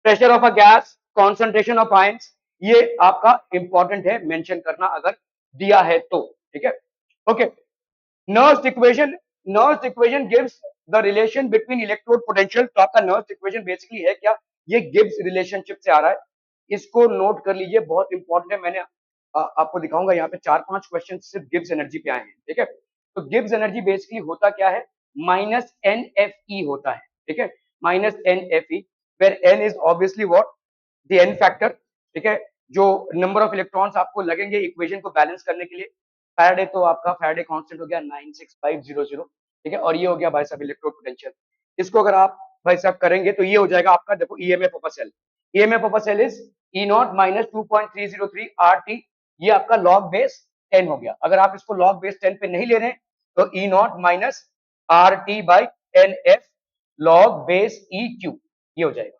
Pressure of a gas, concentration of ions, ये आपका इंपॉर्टेंट है मेंशन करना अगर दिया है तो, ठीक है। Okay, nerves equation, nerves equation gives the relation between electrode potential. तो आपका नर्व्स इक्वेशन बेसिकली है क्या? ये गिब्स रिलेशनशिप से आ रहा है, इसको नोट कर लीजिए, बहुत इंपॉर्टेंट है। मैंने आपको दिखाऊंगा यहाँ पे 4-5 क्वेश्चन सिर्फ गिब्स एनर्जी पे आए हैं, ठीक है। तो गिब्स एनर्जी बेसिकली होता क्या है? माइनस NFE होता है, ठीक है, minus NFE, where n is obviously what the n factor, ठीक है। जो नंबर ऑफ इलेक्ट्रॉन्स आपको लगेंगे इक्वेशन को बैलेंस करने के लिए, फैराडे तो आपका फैराडे कांस्टेंट हो गया 96500, ठीक है, और ये हो गया भाई साहब इलेक्ट्रोड पोटेंशियल। इसको अगर आप भाई साहब करेंगे तो ये हो जाएगा आपका, देखो EMF of a cell, EMF of a cell is E naught minus 2.303 RT, ये आपका लॉग बेस 10 हो गया। अगर आप इसको लॉग बेस 10 पे नहीं ले रहे हैं तो E naught minus RT by 10F log base EQ, ये हो जाएगा।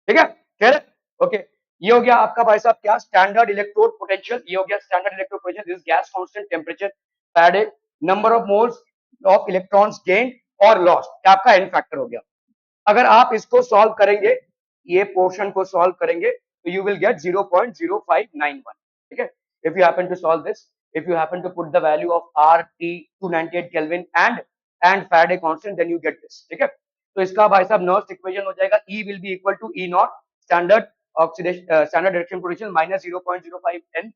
ठीक है, क्लियर है? ओके, ये हो गया आपका भाई साहब क्या, स्टैंडर्ड इलेक्ट्रोड पोटेंशियल। ये हो गया standard electrode potential, this gas constant temperature Faraday, number of moles of electrons gain और लॉस्ट, क्या आपका एन फैक्टर हो गया। अगर आप इसको सॉल्व करेंगे, ये पोर्शन को सॉल्व करेंगे तो यू विल गेट 0.0591। ठीक है, if you happen to solve this, if you happen to put the value of RT 298 Kelvin and Faraday constant, then you get this। ठीक है, तो इसका भाई साहब नर्स इक्वेशन हो जाएगा E will be equal to E not standard oxidation standard reduction potential minus 0.05 N,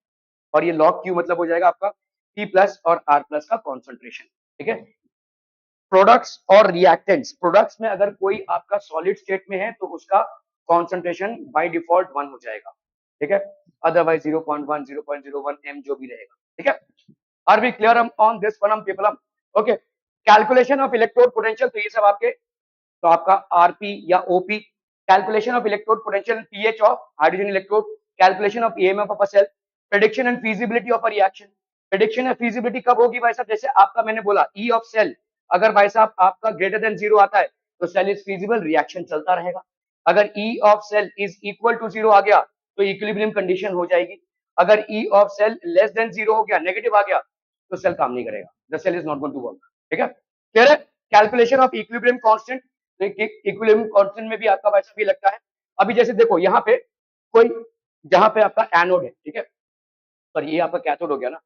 और ये log Q मतलब हो जाएगा आपका P प्लस और R प्लस का कॉन्सेंट्रेशन। ठीक है, प्रोडक्ट्स और रिएक्टेंट्स, प्रोडक्ट्स में अगर कोई आपका सॉलिड स्टेट में है तो उसका कॉन्सेंट्रेशन बाय डिफॉल्ट 1 हो जाएगा। ठीक है, अदरवाइज 0.1 0.01 M जो भी रहेगा। ठीक है, are we clear on this one people? Okay, calculation of electrode potential, तो ये सब आपके, तो आपका आरपी या OP, calculation of electrode potential, pH of hydrogen electrode, calculation of EMF of a cell, prediction and feasibility of a reaction. Prediction and feasibility कब होगी भाई साहब, जैसे आपका मैंने बोला ई ऑफ सेल, अगर भाई साहब आपका ग्रेटर देन 0 आता है तो सेल इज फीजिबल, रिएक्शन चलता रहेगा। अगर E of cell is equal to 0 आ गया तो इक्विलिब्रियम कंडीशन हो जाएगी। अगर E of cell less than 0 हो गया, नेगेटिव आ गया, तो सेल काम नहीं करेगा, the cell is not going to work. ठीक है, क्लियर है? Calculation of equilibrium constant, equilibrium constant में भी आपका भाई साहब ये लगता है। अभी जैसे देखो यहाँ पे कोई, जहां पे आपका एनोड है, ठीक है, पर ये आपका कैथोड हो गया ना,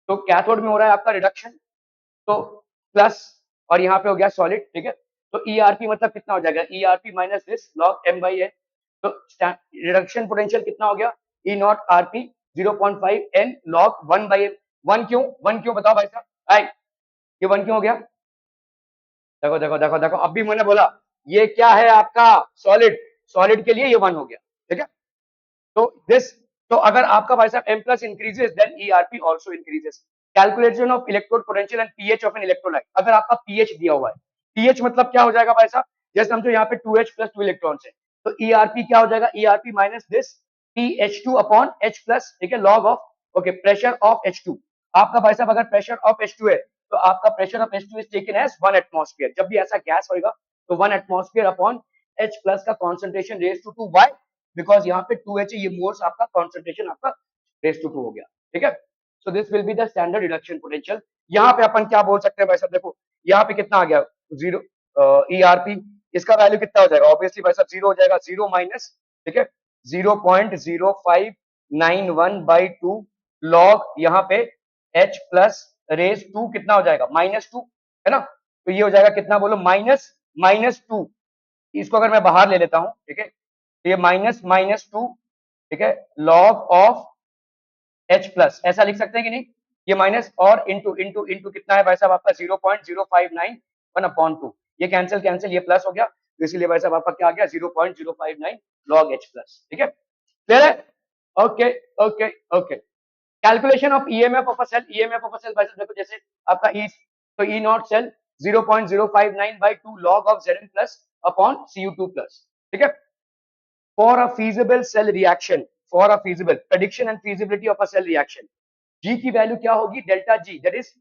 तो कैथोड में हो रहा है आपका रिडक्शन, तो प्लस, और यहाँ पे हो गया सॉलिड। ठीक है, तो ईआरपी मतलब कितना हो जाएगा, ईआरपी minus this log M by N, तो रिडक्शन पोटेंशियल कितना हो गया, ई नॉट आरपी 0.5 N log 1 by N. One क्यों बताओ भाई साहब, आई ये 1 क्यों हो गया? देखो देखो देखो देखो, अब भी मैंने बोला ये क्या है आपका सॉलिड, सॉलिड के लिए ये 1 हो गया। ठीक है, तो दिस, तो अगर आपका भाई साहब m plus increases then ERP also increases. Calculation of electrode potential and pH of an electrolyte, अगर आपका पीएच दिया हुआ है, पीएच मतलब क्या हो जाएगा भाई साहब, जैसे समझो यहाँ पे 2H प्लस 2 इलेक्ट्रॉन्स है, तो ईआरपी क्या हो जाएगा, ईआरपी minus this PH2 upon H plus. ठीक है, log of, okay, pressure of H2। आपका भाई साहब अगर प्रेशर ऑफ H2 है तो आपका pressure of H2 is taken as 1 atmosphere. जब भी ऐसा गैस होगा तो 1 एटमॉस्फेयर अपॉन H प्लस का concentration raise to 2 Y, because यहाँ पे 2H ये मोल्स, आपका कॉन्सेंट्रेशन आपका रेज टू 2 हो गया। ठीक है, so this will be the standard reduction potential. यहाँ पे अपन क्या बोल सकते हैं भाई साहब, देखो यहाँ पे कितना आ गया, 0 ईआरपी, इसका वैल्यू कितना हो जाएगा, ऑब्वियसली भाई साहब 0 हो जाएगा, 0 माइनस, ठीक है, 0.0591 बाई 2 लॉग यहाँ पे H प्लस रेज 2 कितना हो जाएगा, -2, है ना, तो ये हो जाएगा कितना बोलो, -2। इसको अगर मैं बाहर ले लेता हूं, ठीक है, तो ये -2, ठीक है, लॉग ऑफ H प्लस, ऐसा लिख सकते हैं कि नहीं, ये माइनस और इंटू इंटू इंटू कितना है भाई साहब आपका 0.0591 अपॉन 2, ये कैंसिल कैंसिल, ये प्लस हो गया, तो इसीलिए भाई साहब आपका क्या आ गया 0.059 लॉग H प्लस। ठीक है, क्लियर है? Okay okay okay, calculation of EMF of a cell, EMF of a cell भाई साहब देखो, जैसे आपका ई, तो E naught cell 0.059 by 2 log of Zn plus upon Cu2 plus. ठीक है, for a feasible cell reaction, for a feasible prediction and feasibility of a cell reaction, G की value क्या होगी, delta G, that is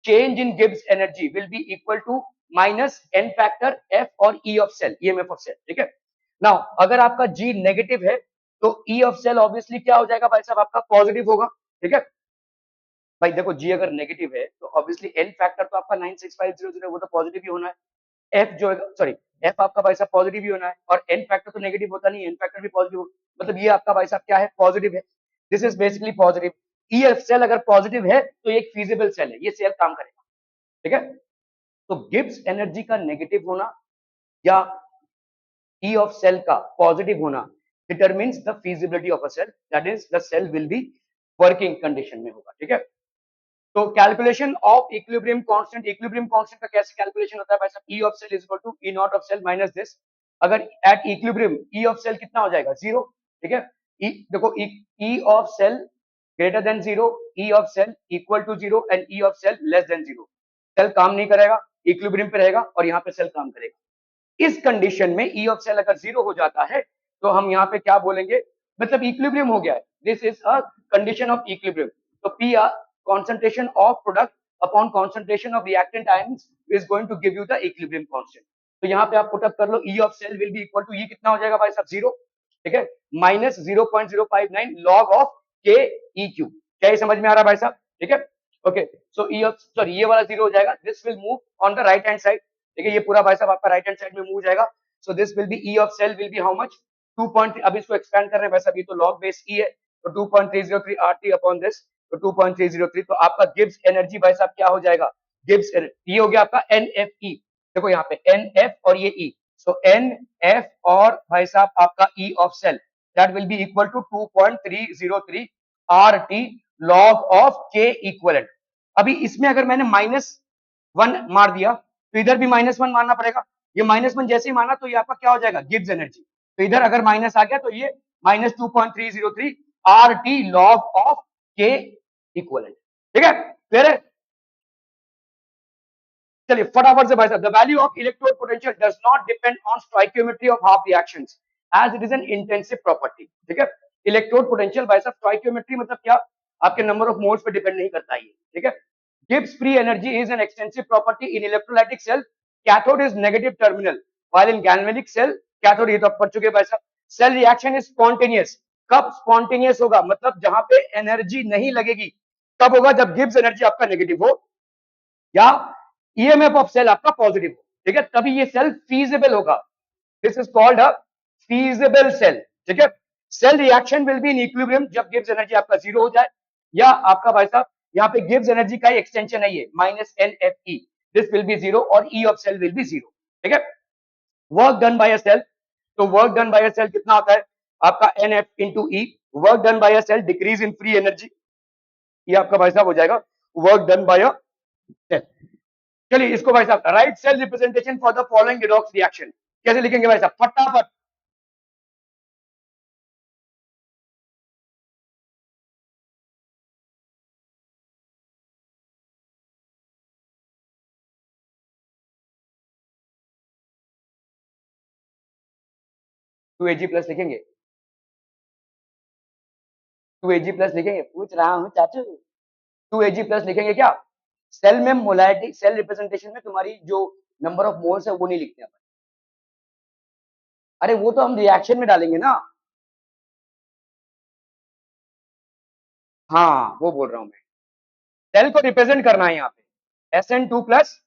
change in Gibbs energy will be equal to minus n factor F और E of cell, EMF of cell। ठीक है, now अगर आपका G negative है तो E of cell ऑब्वियसली क्या हो जाएगा भाई साहब, आपका पॉजिटिव होगा। ठीक है भाई, देखो G अगर नेगेटिव है तो ऑब्वियसली n फैक्टर तो आपका 96500, वो तो पॉजिटिव ही होना है। एफ जो है, सॉरी, एफ आपका भाई साहब पॉजिटिव ही होना है, और एन फैक्टर तो नेगेटिव होता नहीं, एन फैक्टर भी पॉजिटिव, मतलब ये आपका भाई साहब क्या है, पॉजिटिव है, this is basically positive. E F cell अगर पॉजिटिव है तो एक फीजिबल सेल है, ये सेल काम करेगा। ठीक है, तो गिब्स एनर्जी का नेगेटिव होना या ई ऑफ सेल का पॉजिटिव होना determines the feasibility of a cell, that is the cell will be working condition में होगा। ठीक है, तो calculation of equilibrium constant, equilibrium constant का कैसे कैलकुलेशन होता है भाई साहब, E of cell is equal to E not of cell minus this, अगर at equilibrium E of cell कितना हो जाएगा, 0। ठीक है, देखो E of cell greater than 0, E of cell equal to 0 and E of cell less than 0, cell काम नहीं करेगा, इक्विलिब्रियम पे रहेगा, और यहाँ पे सेल काम करेगा। इस कंडीशन में ई ऑफ सेल अगर 0 हो जाता है तो हम यहाँ पे क्या बोलेंगे, मतलब इक्विलिब्रियम हो गया है, this is a condition of equilibrium. तो P R concentration of product upon concentration of reactant ions is going to give you the equilibrium constant। तो यहाँ पे आप पुट अप कर लो, E of cell will be equal to, E कितना हो जाएगा भाई साहब, 0, ठीक है, minus 0.059 log of K E Q। क्या ये समझ में आ रहा है भाई साहब, ठीक है, okay. So E of, sorry ये वाला 0 हो जाएगा, this will move on the right hand side, ठीक है, ये पूरा भाई साहब आपका राइट हैंड साइड में मूव हो जाएगा। So this will B, E of cell will be how much, 2. अब इसको एक्सपेंड कर रहे हैं भाई साहब, ये तो log base E है, तो 2.303 RT अपॉन दिस, तो 2.303, तो आपका गिब्स एनर्जी भाई साहब क्या हो जाएगा, गिब्स, ये हो गया आपका NFE, देखो यहाँ पे NF और ये E, सो NF और भाई साहब आपका E of cell, that will be equal to 2.303 RT log of K equivalent. अभी इसमें अगर मैंने -1 मार दिया तो इधर भी -1 मारना पड़ेगा, ये -1 जैसे ही माना तो ये आपका क्या हो जाएगा, गिब्स एनर्जी, तो इधर अगर माइनस आ गया तो ये -2.303 RT log of K equivalent, ठीक है, क्लियर है। चलिए फटाफट से भाई साहब, the value of electrode potential does not depend on stoichiometry of half reactions as it is an intensive property, ठीक है। इलेक्ट्रोड पोटेंशियल भाई साहब, स्टोइकियोमेट्री मतलब क्या, आपके नंबर ऑफ मोल्स पे डिपेंड नहीं करता है, ठीक है। Gibbs free energy is an extensive property in electrolytic cell, cathode is negative terminal while in galvanic cell, cathode ये तो आप पढ़ चुके भाई साहब। सेल रिएक्शन इज स्पॉन्टेनियस, कब स्पॉन्टेनियस होगा, मतलब जहां पे एनर्जी नहीं लगेगी, कब होगा, जब गिब्स एनर्जी आपका नेगेटिव हो या ईएमएफ ऑफ सेल आपका पॉजिटिव हो, ठीक है, तभी ये सेल फीजिबल होगा, this is called a feasible cell, ठीक है। Cell reaction will be in equilibrium जब गिब्स एनर्जी आपका 0 हो जाए, या आपका भाई साहब यहाँ पे गिब्स एनर्जी का एक्सटेंशन है ये -NFE, दिस विल बी 0 और E of cell will be 0, ठीक है। Work done by a cell, तो work done by a cell कितना होता है आपका NF into E, work done by a cell decrease in free energy, ये आपका भाई साहब हो जाएगा work done by a cell. चलिए इसको भाई साहब, write cell representation for the following redox reaction, कैसे लिखेंगे भाई साहब, फटाफट। टू एजी प्लस लिखेंगे, 2Ag प्लस लिखेंगे, पूछ रहा हूँ चाचू, 2Ag प्लस लिखेंगे क्या, सेल में मोलैरिटी, सेल रिप्रेजेंटेशन में तुम्हारी जो नंबर ऑफ मोल्स है वो नहीं लिखते हैं, अरे वो तो हम रिएक्शन में डालेंगे ना, हाँ वो बोल रहा हूँ मैं, सेल को रिप्रेजेंट करना है यहाँ पे, SN2 प्लस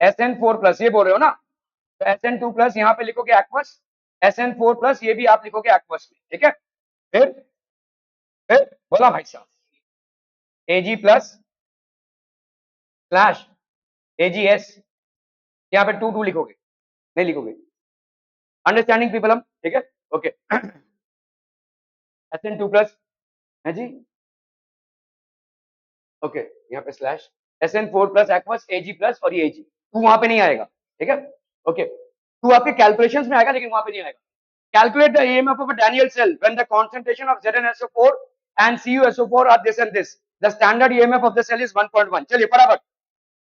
SN4 प्लस, ये बोल रहे हो ना, तो SN2 प्लस यहाँ पे लिखोगे एक्वस, SN4 प्लस ये भी आप लिखोगे एक्वस में, ठीक है। फिर बोला भाई साहब, Ag प्लस स्लैश AgS, यहाँ पे 2 लिखोगे, नहीं लिखोगे, अंडरस्टैंडिंग पीपल हम, ठीक है, ओके। SN2 प्लस है जी, ओके, यहाँ पे slash SN4 plus aqueous Ag plus और ये Ag, टू वहां पे नहीं आएगा, ठीक है, ओके, टू आपके कैलकुलेशंस में आएगा लेकिन वहां पे नहीं आएगा। Calculate the EMF of a Daniell cell when the concentration of ZnSO4 and CuSO4 are this and this. The standard EMF of the cell is 1.1. चलिए फटाफट,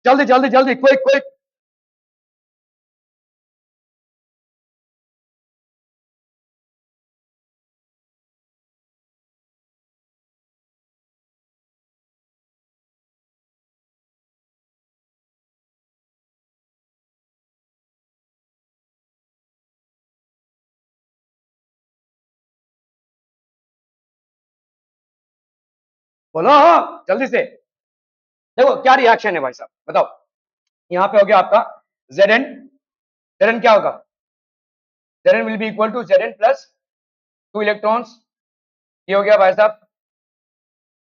जल्दी जल्दी जल्दी, क्विक क्विक, बोलो जल्दी से। देखो क्या रिएक्शन है भाई साहब, बताओ, यहाँ पे हो गया आपका Zn, Zn क्या होगा, Zn will be equal to Zn plus 2 electrons, ये हो गया भाई साहब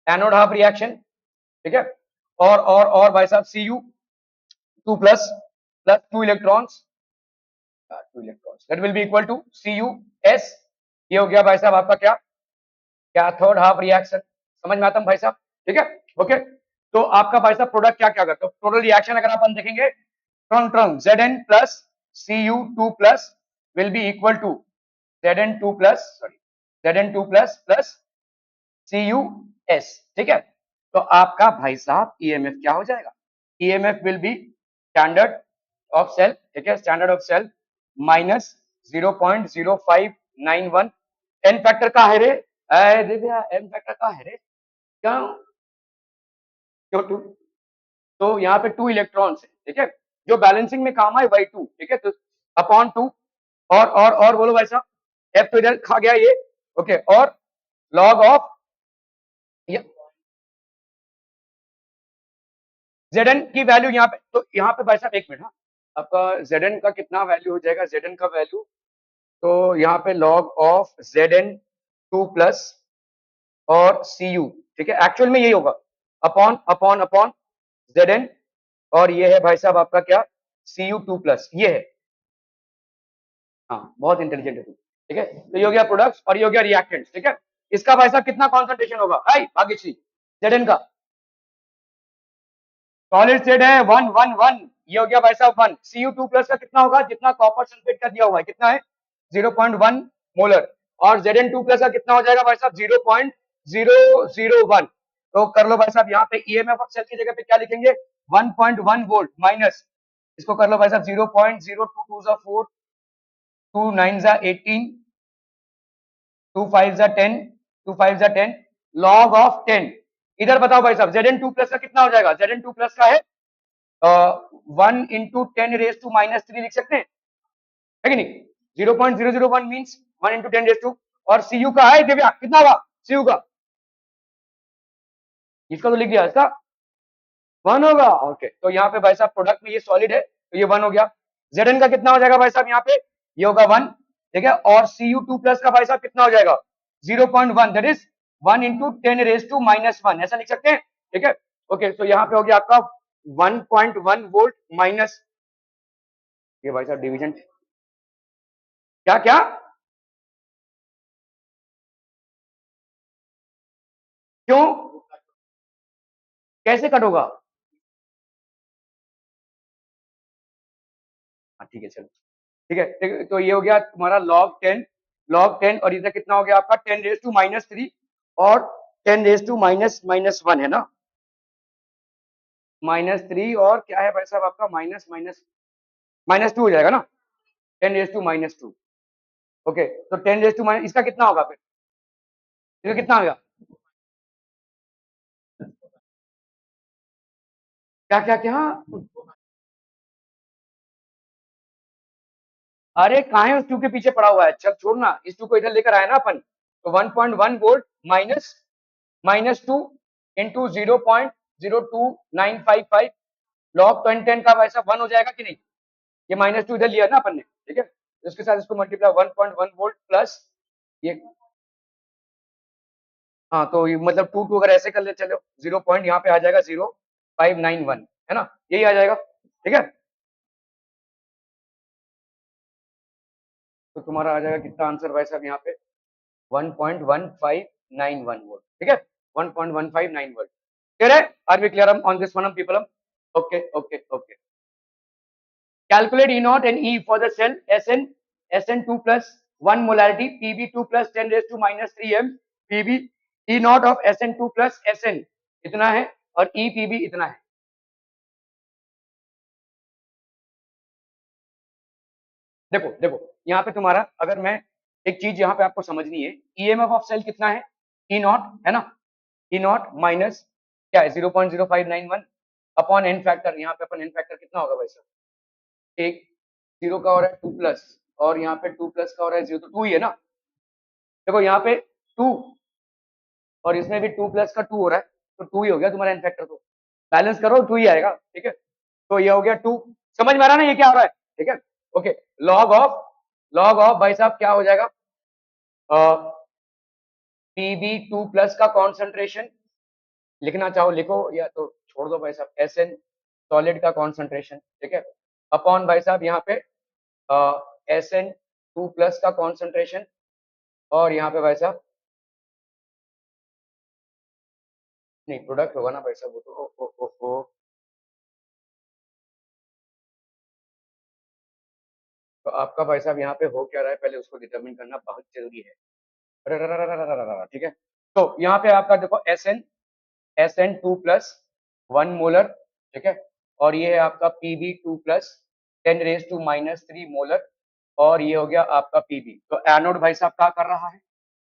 एनोड हाफ रिएक्शन, ठीक है, और भाई साहब Cu 2 plus plus 2 electrons, 2 electrons, that will be equal to Cus, ये हो गया भाई साहब आपका क्या, कैथोड हाफ रिएक्शन, समझ में आता है भाई साहब, ठीक है, ओके। तो आपका भाई साहब प्रोडक्ट क्या क्या करता है, टोटल रिएक्शन अगर अपन देखेंगे, ट्रंग ट्रंग Zn plus Cu2 plus will be equal to Zn2 plus, sorry Zn2 plus plus Cus, ठीक है। तो आपका भाई साहब ईएमएफ क्या हो जाएगा, EMF will be standard of cell, ठीक है, standard of cell minus 0.05 0.91 n factor का है रे, अरे दिव्या एन फैक्टर का है रे, क्यों क्यों टू, तो यहाँ पे 2 इलेक्ट्रॉन्स है, ठीक है, जो बैलेंसिंग में काम आए वही 2, ठीक है, तो अपॉन 2, और बोलो भाई साहब, एफ तो इधर खा गया ये, ओके, और लॉग ऑफ Zn की वैल्यू यहाँ पे, तो यहाँ पे भाई साहब एक मिनट, हाँ, आपका Zn का कितना वैल्यू हो जाएगा, Zn का वैल्यू, तो यहाँ पे लॉग ऑफ Zn 2 प्लस और Cu, ठीक है, एक्चुअल में यही होगा, अपॉन अपॉन अपॉन Zn, और ये है भाई साहब आपका क्या, Cu 2 प्लस, ये है, हाँ बहुत इंटेलिजेंट है तू, ठीक है, तो ये हो गया प्रोडक्ट्स और ये हो गया रिएक्टेंट्स, ठीक है, इसका भाई साहब कितना कॉन्सेंट्रेशन होगा, भाई भाग्यश्री, Zn का सॉलिड स्टेट है 1 1 1, ये हो गया भाई साहब 1, Cu2 प्लस का कितना होगा, जितना कॉपर सल्फेट का दिया हुआ है, कितना है 0.1 मोलर, और Zn2 प्लस का कितना हो जाएगा भाई साहब 0.001, तो कर लो भाई साहब, यहाँ पे ईएमएफ ऑफ सेल की जगह पे क्या लिखेंगे 1.1 वोल्ट माइनस, इसको कर लो भाई साहब 0.022 4, 2 9 18, 2 5 10, 2 5 10, लॉग ऑफ 10, इधर बताओ भाई साहब Zn2 प्लस का कितना हो जाएगा, Zn2 प्लस का है 1 × 10⁻³ लिख सकते हैं, है कि नहीं, 0.001 मीन्स 1 × 10⁻², और Cu का है दिव्या कितना होगा, Cu का, इसका तो लिख दिया, इसका 1 होगा, ओके, तो यहाँ पे भाई साहब प्रोडक्ट में ये सॉलिड है तो ये 1 हो गया, Zn का कितना हो जाएगा भाई साहब यहाँ पे, ये होगा 1, ठीक है, और Cu2 प्लस का भाई साहब कितना हो जाएगा 0.1, दैट इज 1 × 10⁻⁻1, ऐसा लिख सकते हैं, ठीक है, ओके, तो यहाँ पे हो गया आपका 1.1 वोल्ट माइनस, ये भाई साहब डिवीजन, क्या क्या, क्यों, कैसे कट होगा, हाँ ठीक है चलो, ठीक है, तो ये हो गया तुम्हारा log 10 और इधर कितना हो गया आपका 10⁻³ और 10⁻⁻1 है ना, -3 और क्या है भाई साहब आपका माइनस माइनस -2 हो जाएगा ना, 10⁻², ओके, तो 10⁻⁻, इसका कितना होगा फिर, इसका कितना होगा, क्या क्या क्या, अरे कहाँ है उस 2 के पीछे पड़ा हुआ है, चल छोड़ना, इस 2 को इधर लेकर आया ना अपन, तो 1.1 वोल्ट माइनस -2 इंटू 0.02955 लॉग 10 का वैसा 1 हो जाएगा कि नहीं, ये -2 इधर लिया ना अपन ने, ठीक है, इसके साथ इसको मल्टीप्लाई 1.1 वोल्ट प्लस ये, हाँ तो ये मतलब 2 अगर ऐसे कर ले चलो 0 पॉइंट यहाँ पे आ जाएगा 0.591, है ना, यही आ जाएगा, ठीक है, तो तुम्हारा आ जाएगा कितना आंसर भाई साहब यहाँ पे 1.1591 वोल्ट, ठीक है, 1.159 वोल्ट, क्लियर है, are we clear on this one people, okay okay okay, calculate E naught and E for the cell Sn2 plus 1 molarity Pb2 plus 10⁻³ m Pb E naught of Sn2 plus Sn इतना है और EPb इतना है, देखो देखो यहाँ पे तुम्हारा, अगर मैं एक चीज यहाँ पे आपको समझनी है, ईएमएफ ऑफ सेल कितना है ई नॉट, है ना, ई नॉट माइनस क्या है 0.0591 अपॉन एन फैक्टर, यहाँ पे अपन एन फैक्टर कितना होगा भाई साहब, एक 0 का हो रहा है 2 प्लस और यहाँ पे 2 प्लस का हो रहा है 0, तो 2 ही है ना, देखो यहाँ पे 2 और इसमें भी 2 प्लस का 2 हो रहा है, तो 2 ही हो गया तुम्हारा एन फैक्टर, तो बैलेंस करो 2 ही आएगा, ठीक है, तो ये हो गया 2, समझ में आ रहा है ना ये क्या हो रहा है, ठीक है, ओके, लॉग ऑफ भाई साहब क्या हो जाएगा, Pb2 प्लस का कॉन्सेंट्रेशन, लिखना चाहो लिखो या तो छोड़ दो भाई साहब, Sn सॉलिड का कॉन्सेंट्रेशन, ठीक है, अपॉन भाई साहब यहाँ पे Sn2 प्लस का कॉन्सेंट्रेशन, और यहाँ पे भाई साहब नहीं प्रोडक्ट होगा ना भाई साहब, वो तो ओ, तो आपका भाई साहब यहाँ पे हो क्या रहा है पहले उसको डिटरमिन करना बहुत जरूरी है, ठीक है, तो यहाँ पे आपका देखो Sn2 प्लस 1 मोलर, ठीक है, और ये है आपका Pb2 प्लस 10⁻³ मोलर, और ये हो गया आपका पीबी। तो एनोड भाई साहब क्या कर रहा है,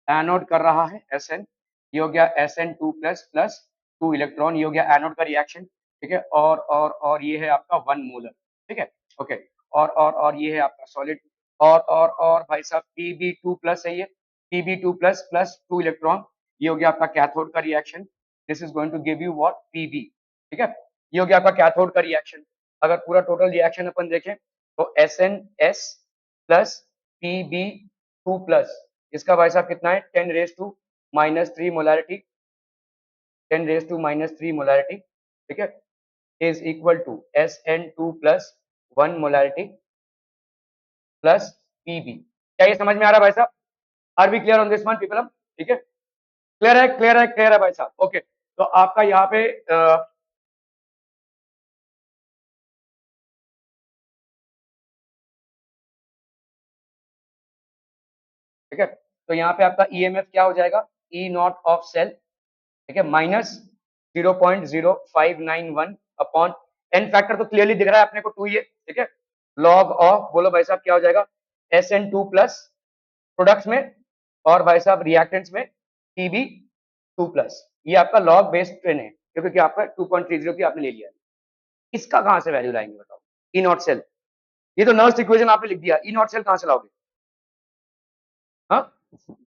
एनोड कर रहा है एसएन, ये हो गया SN2 प्लस प्लस 2 इलेक्ट्रॉन, ये हो गया एनोड का रिएक्शन, ठीक है। और ये है आपका 1 मोलर, ठीक है, ओके। और ये है आपका सॉलिड, और भाई साहब Pb2 प्लस है ये, Pb2 प्लस प्लस 2 इलेक्ट्रॉन, ये हो गया आपका कैथोड का reaction, this is going to give you what Pb, ठीक है। ये हो गया आपका कैथोड का रिएक्शन। अगर पूरा टोटल रिएक्शन अपन देखें तो SnS प्लस Pb2 प्लस, इसका भाई साहब कितना है 10 raise to minus 3 molarity, 10 raise to minus 3 molarity, ठीक है, is equal to SN2 plus 1 molarity plus Pb। क्या ये समझ में आ रहा है भाई साहब? Are we clear on this one people? ठीक है, क्लियर है, क्लियर है, क्लियर है भाई साहब, ओके। तो आपका यहाँ पे ठीक है, तो यहाँ पे आपका ईएमएफ क्या हो जाएगा, ई नॉट ऑफ सेल, ठीक है, माइनस 0.0591 अपॉन एन फैक्टर तो क्लियरली दिख रहा है अपने को 2 ये, ठीक है, लॉग ऑफ, बोलो भाई साहब क्या हो जाएगा, SN2 प्लस प्रोडक्ट्स में और भाई साहब रिएक्टेंट्स में Pb2 प्लस, ये आपका लॉग बेस्ड ट्रेन है क्योंकि आपका 2.30 की आपने ले लिया है। इसका कहां से वैल्यू लाएंगे बताओ, ई नॉट सेल, ये तो नर्स इक्वेशन आपने लिख दिया, ई नॉट सेल कहां से लाओगे? हाँ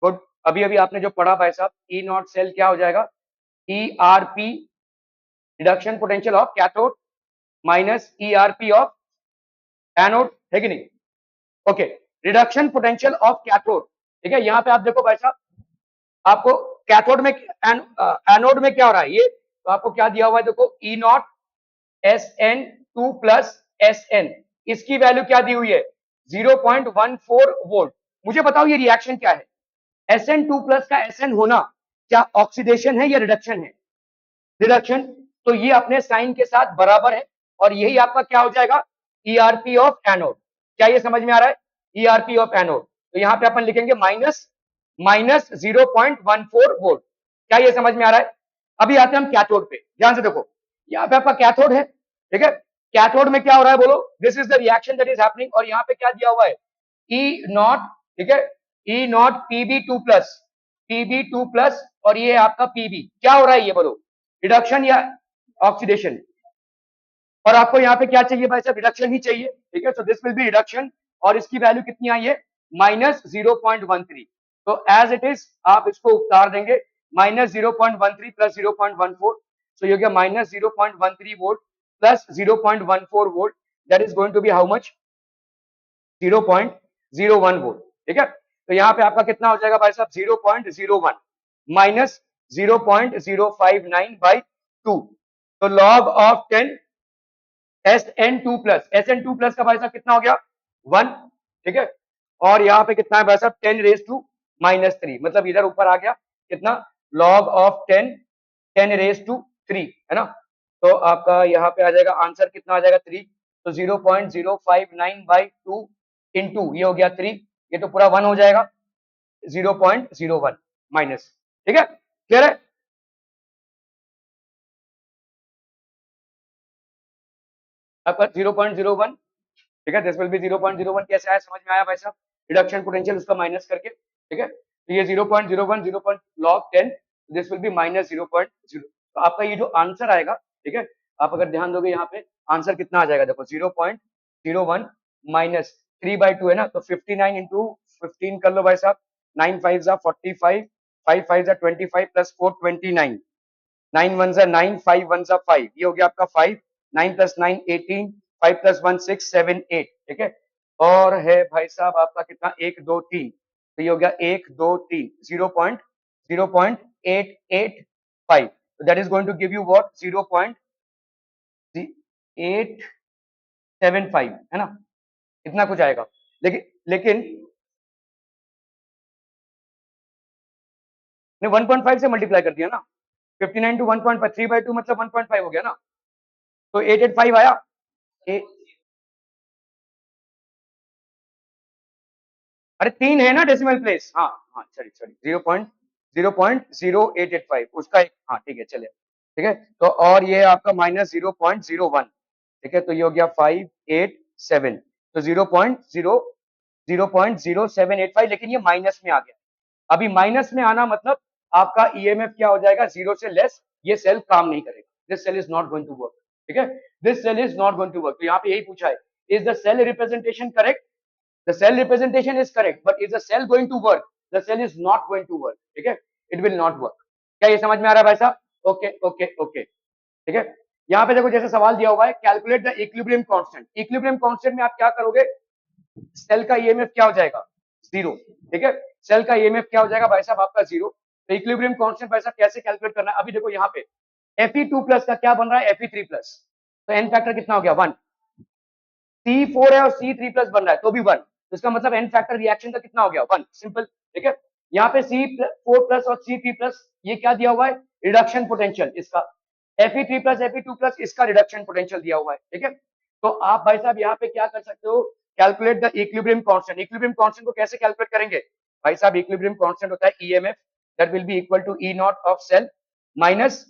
गुड, अभी अभी आपने जो पढ़ा भाई साहब, ई नॉट सेल क्या हो जाएगा, ERP reduction potential of cathode minus ERP of anode, है कि नहीं? Okay, reduction potential of cathode, ठीक है। यहाँ पे आप देखो भाई साहब, आपको कैथोड में एनोड में क्या हो रहा है ये, तो आपको क्या दिया हुआ है देखो, ई नॉट SN2 प्लस SN, इसकी वैल्यू क्या दी हुई है 0.14 वोल्ट। मुझे बताओ ये रिएक्शन क्या है, SN2 प्लस का SN होना क्या ऑक्सीडेशन है या रिडक्शन है? रिडक्शन, तो ये अपने साइन के साथ बराबर है और यही आपका क्या हो जाएगा, ERP ऑफ एनोड। क्या ये समझ में आ रहा है, ERP ऑफ एनोड, तो यहाँ पे अपन लिखेंगे माइनस माइनस 0.14 वोल्ट। क्या ये समझ में आ रहा है? अभी आते हैं हम कैथोड पे, ध्यान से देखो, यहाँ पे आपका कैथोड है, ठीक है, कैथोड में क्या हो रहा है बोलो, this is the reaction that is happening, और यहाँ पे क्या दिया हुआ है, ई नॉट, ठीक है, ई not Pb2 plus, Pb2 plus, और ये आपका Pb, क्या हो रहा है ये बोलो, रिडक्शन या ऑक्सीडेशन? और आपको यहाँ पे क्या चाहिए भाई साहब, रिडक्शन ही चाहिए, ठीक है, so this will be reduction, और इसकी वैल्यू कितनी आई है माइनस 0.13, तो एज इट इज आप इसको उतार देंगे, माइनस 0.13 प्लस 0.14, सो ये गया minus 0.13 volt plus 0.14 volt, that is going to be how much 0.01 volt, ठीक है। तो यहाँ पे आपका कितना हो जाएगा भाई साहब 0.01 माइनस 0.059 बाई 2, तो लॉग ऑफ 10 SN2 प्लस का भाई साहब कितना हो गया 1, ठीक है, और यहाँ पे कितना है भाई साहब 10 रेज टू माइनस 3, मतलब इधर ऊपर आ गया कितना, लॉग ऑफ 10 10 रेज टू 3, है ना, तो आपका यहाँ पे आ जाएगा आंसर कितना आ जाएगा 3, तो 0.059 बाई 2 इंटू ये हो गया 3, ये तो पूरा 1 हो जाएगा 0.01 माइनस, ठीक है, क्लियर है? आपका 0.01, ठीक है, दिस विल बी 0.01, कैसे आया समझ में आया भाई साहब, रिडक्शन पोटेंशियल उसका माइनस करके, ठीक है, तो ये 0.01 0. log 10, this will B minus 0.0, तो आपका ये जो आंसर आएगा, ठीक है, आप अगर ध्यान दोगे यहाँ पे आंसर कितना आ जाएगा देखो 0.01 माइनस 3/2 है ना, तो 59 इंटू 15 कर लो भाई साहब, 9 5 जा 45, 5 5 जा 25 प्लस 4 29, 9 1 जा 9, 5 1 जा 5, ये हो गया आपका 5, 9 प्लस 9 18, 5 प्लस 1 6 7 8, ठीक है, और है भाई साहब आपका कितना 1 2 3, तो ये हो गया 1 2 3, 0.0885, तो that is going to give you what 0.875, है ना, इतना कुछ आएगा, लेकिन लेकिन 1.5 से मल्टीप्लाई कर दिया ना, 59 टू 1.5, 3/2 मतलब 1.5 हो गया ना, तो 885 आया, अरे 3 है ना डेसिमल प्लेस, हाँ हाँ सॉरी सॉरी 0.0885 उसका एक, हाँ ठीक है चलिए, ठीक है, तो और ये आपका माइनस 0.01, ठीक है, तो ये हो गया 587, तो 0.0 0.0785, लेकिन ये माइनस में आ गया। अभी माइनस में आना मतलब आपका ईएमएफ क्या हो जाएगा, 0 से लेस, ये सेल काम नहीं करेगा, this cell is not going to work. ठीक है, this cell is not going to work. तो यहाँ पे यही पूछा है, is the cell representation correct? The cell representation is correct, but is the cell going to work? The cell is not going to work. ठीक है, it will not work. क्या ये समझ में आ रहा है भाई साहब? ओके ओके ओके, ठीक है। यहाँ पे देखो जैसे सवाल दिया हुआ है, calculate the equilibrium constant. Equilibrium constant में आप क्या करोगे, सेल का ईएमएफ क्या हो जाएगा, 0। ठीक है, सेल का ईएमएफ क्या हो जाएगा भाई साहब, आपका 0। तो इक्विलिब्रियम कांस्टेंट भाई साहब कैसे कैलकुलेट करना है, अभी देखो यहाँ पे Fe2+ का क्या बन रहा है, Fe3+, तो एन फैक्टर कितना हो गया, 1। C4 है और C3+ बन रहा है तो भी 1, तो इसका मतलब एन फैक्टर रिएक्शन का कितना हो गया, 1, सिंपल। ठीक है, यहाँ पे C4+ और C3+, ये क्या दिया हुआ है, रिडक्शन पोटेंशियल इसका। Fe3+, Fe2+, इसका रिडक्शन पोटेंशियल दिया हुआ है। ठीक है, तो आप भाई साहब यहाँ पे क्या कर सकते हो, calculate the equilibrium constant. Equilibrium constant को कैसे कैलकुलेट करेंगे भाई साहब, इक्विलिब्रियम कांस्टेंट होता है EMF, that will be equal to E not of cell minus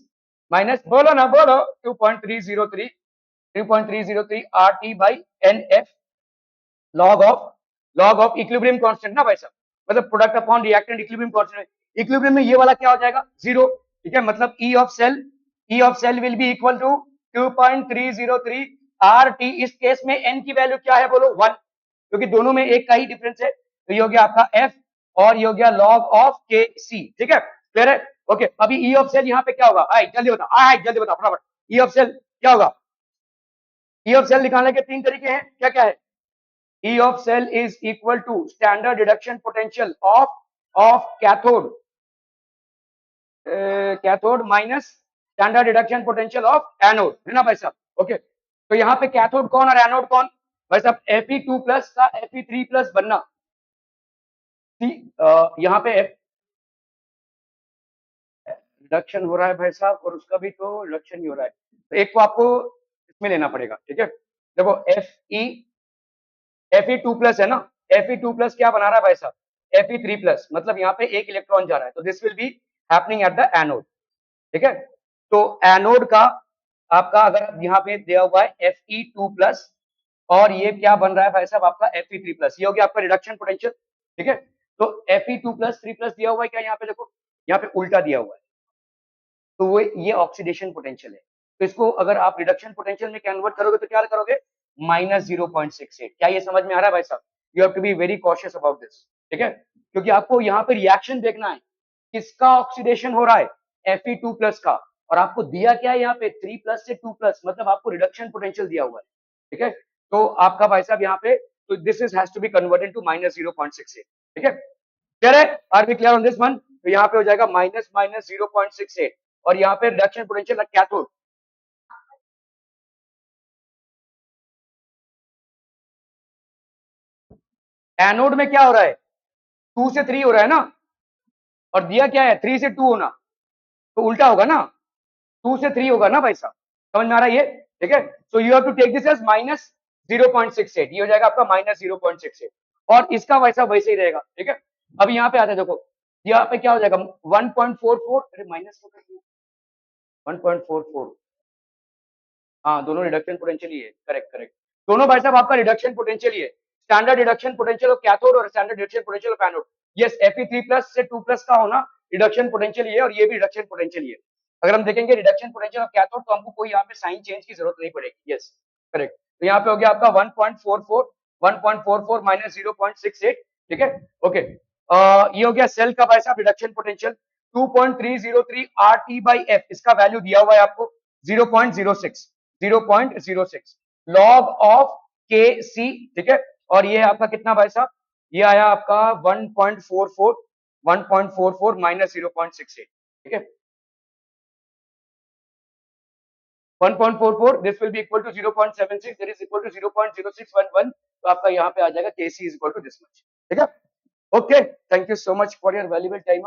minus, बोलो ना बोलो, 2.303 RT by NF log of equilibrium constant ना भाई साहब, मतलब product upon reactant equilibrium constant. Equilibrium में ये वाला क्या हो जाएगा, 0। ठीक है, मतलब E of cell will be equal to 2.303 RT। इस केस में n की वैल्यू क्या है बोलो, 1, क्योंकि दोनों में एक का ही डिफरेंस है। तो ये हो गया आपका f और ये हो गया लॉग ऑफ के सी। ठीक है, क्लियर है? ओके, अभी ई ऑफ सेल यहाँ पे क्या होगा, जल्दी बता फटाफट, ई ऑफ सेल क्या होगा। ई ऑफ सेल निकालने के 3 तरीके हैं, क्या क्या है। E of cell is equal to standard reduction potential of cathode minus standard reduction potential of anode, है ना भाई साहब। ओके, तो यहाँ पे कैथोड कौन और एनोड कौन भाई साहब, Fe2+ का Fe3+ बनना, यहाँ पे रिडक्शन हो रहा है भाई साहब और उसका भी तो रिडक्शन ही हो रहा है, तो एक को आपको इसमें लेना पड़ेगा। ठीक है, देखो Fe2+ है ना, Fe2+ क्या बना रहा है भाई साहब, Fe3+, मतलब यहाँ पे एक इलेक्ट्रॉन जा रहा है, तो this will be happening at the anode. ठीक है, तो एनोड का आपका अगर यहाँ पे दिया हुआ है Fe2+ और ये क्या बन रहा है भाई साहब आपका Fe3+, ये हो गया आपका रिडक्शन पोटेंशियल। ठीक है, तो Fe2+, 3+ दिया हुआ है क्या, यहाँ पे देखो, यहाँ पे उल्टा दिया हुआ है, तो वो ये ऑक्सीडेशन पोटेंशियल है। तो इसको अगर आप रिडक्शन पोटेंशियल में कन्वर्ट करोगे तो क्या करोगे, -0.68। क्या ये समझ में आ रहा है भाई साहब? You have to be very cautious about this. ठीक है, क्योंकि आपको यहाँ पे रिएक्शन देखना है, किसका ऑक्सीडेशन हो रहा है, Fe2+ का, और आपको दिया क्या है यहाँ पे 3+ से 2+, मतलब आपको रिडक्शन पोटेंशियल दिया हुआ है। ठीक है, तो आपका भाई साहब यहाँ पे, तो this is has to be converted to -0.68। ठीक है, क्लियर है, are be clear on this one. तो यहाँ पे हो जाएगा -0.68 और यहाँ पे रिडक्शन पोटेंशियल कैथोड। एनोड में क्या हो रहा है, 2 से 3 हो रहा है ना, और दिया क्या है 3 से 2 होना, तो उल्टा होगा ना, 2 से 3 होगा ना भाई साहब, समझ में आ रहा है ये। ठीक है, so you have to take this as -0.68, ये हो जाएगा आपका -0.68 और इसका वैसा वैसे ही रहेगा। ठीक है, अब यहाँ पे आते हैं, देखो यहाँ पे क्या हो जाएगा 1.44, अरे माइनस 1.44, हाँ दोनों रिडक्शन पोटेंशियल ही है, करेक्ट करेक्ट, दोनों भाई साहब आपका रिडक्शन पोटेंशियल ही है, standard reduction potential of cathode और standard reduction potential of anode. Yes, Fe3+ से 2+ का होना रिडक्शन पोटेंशियल ही है और ये भी रिडक्शन पोटेंशियल ही है। अगर हम देखेंगे रिडक्शन पोटेंशियल ऑफ कैथोड तो हमको कोई यहाँ पे साइन चेंज की जरूरत नहीं पड़ेगी। यस करेक्ट, तो यहाँ पे हो गया आपका 1.44, 1.44 -0.68। ठीक है, ओके, ये हो गया सेल का भाई साहब reduction potential. 2.303 RT by F, इसका वैल्यू दिया हुआ है आपको 0.06, 0.06 लॉग ऑफ के सी। ठीक है, और ये आपका कितना भाई साहब, ये आया आपका 1.44, 1.44 -0.68। ठीक है, 1.44, this will be equal to 0.76, that is equal to 0.0611, तो आपका यहाँ पे आ जाएगा K C is equal to this much. ठीक है, okay, thank you so much for your valuable time.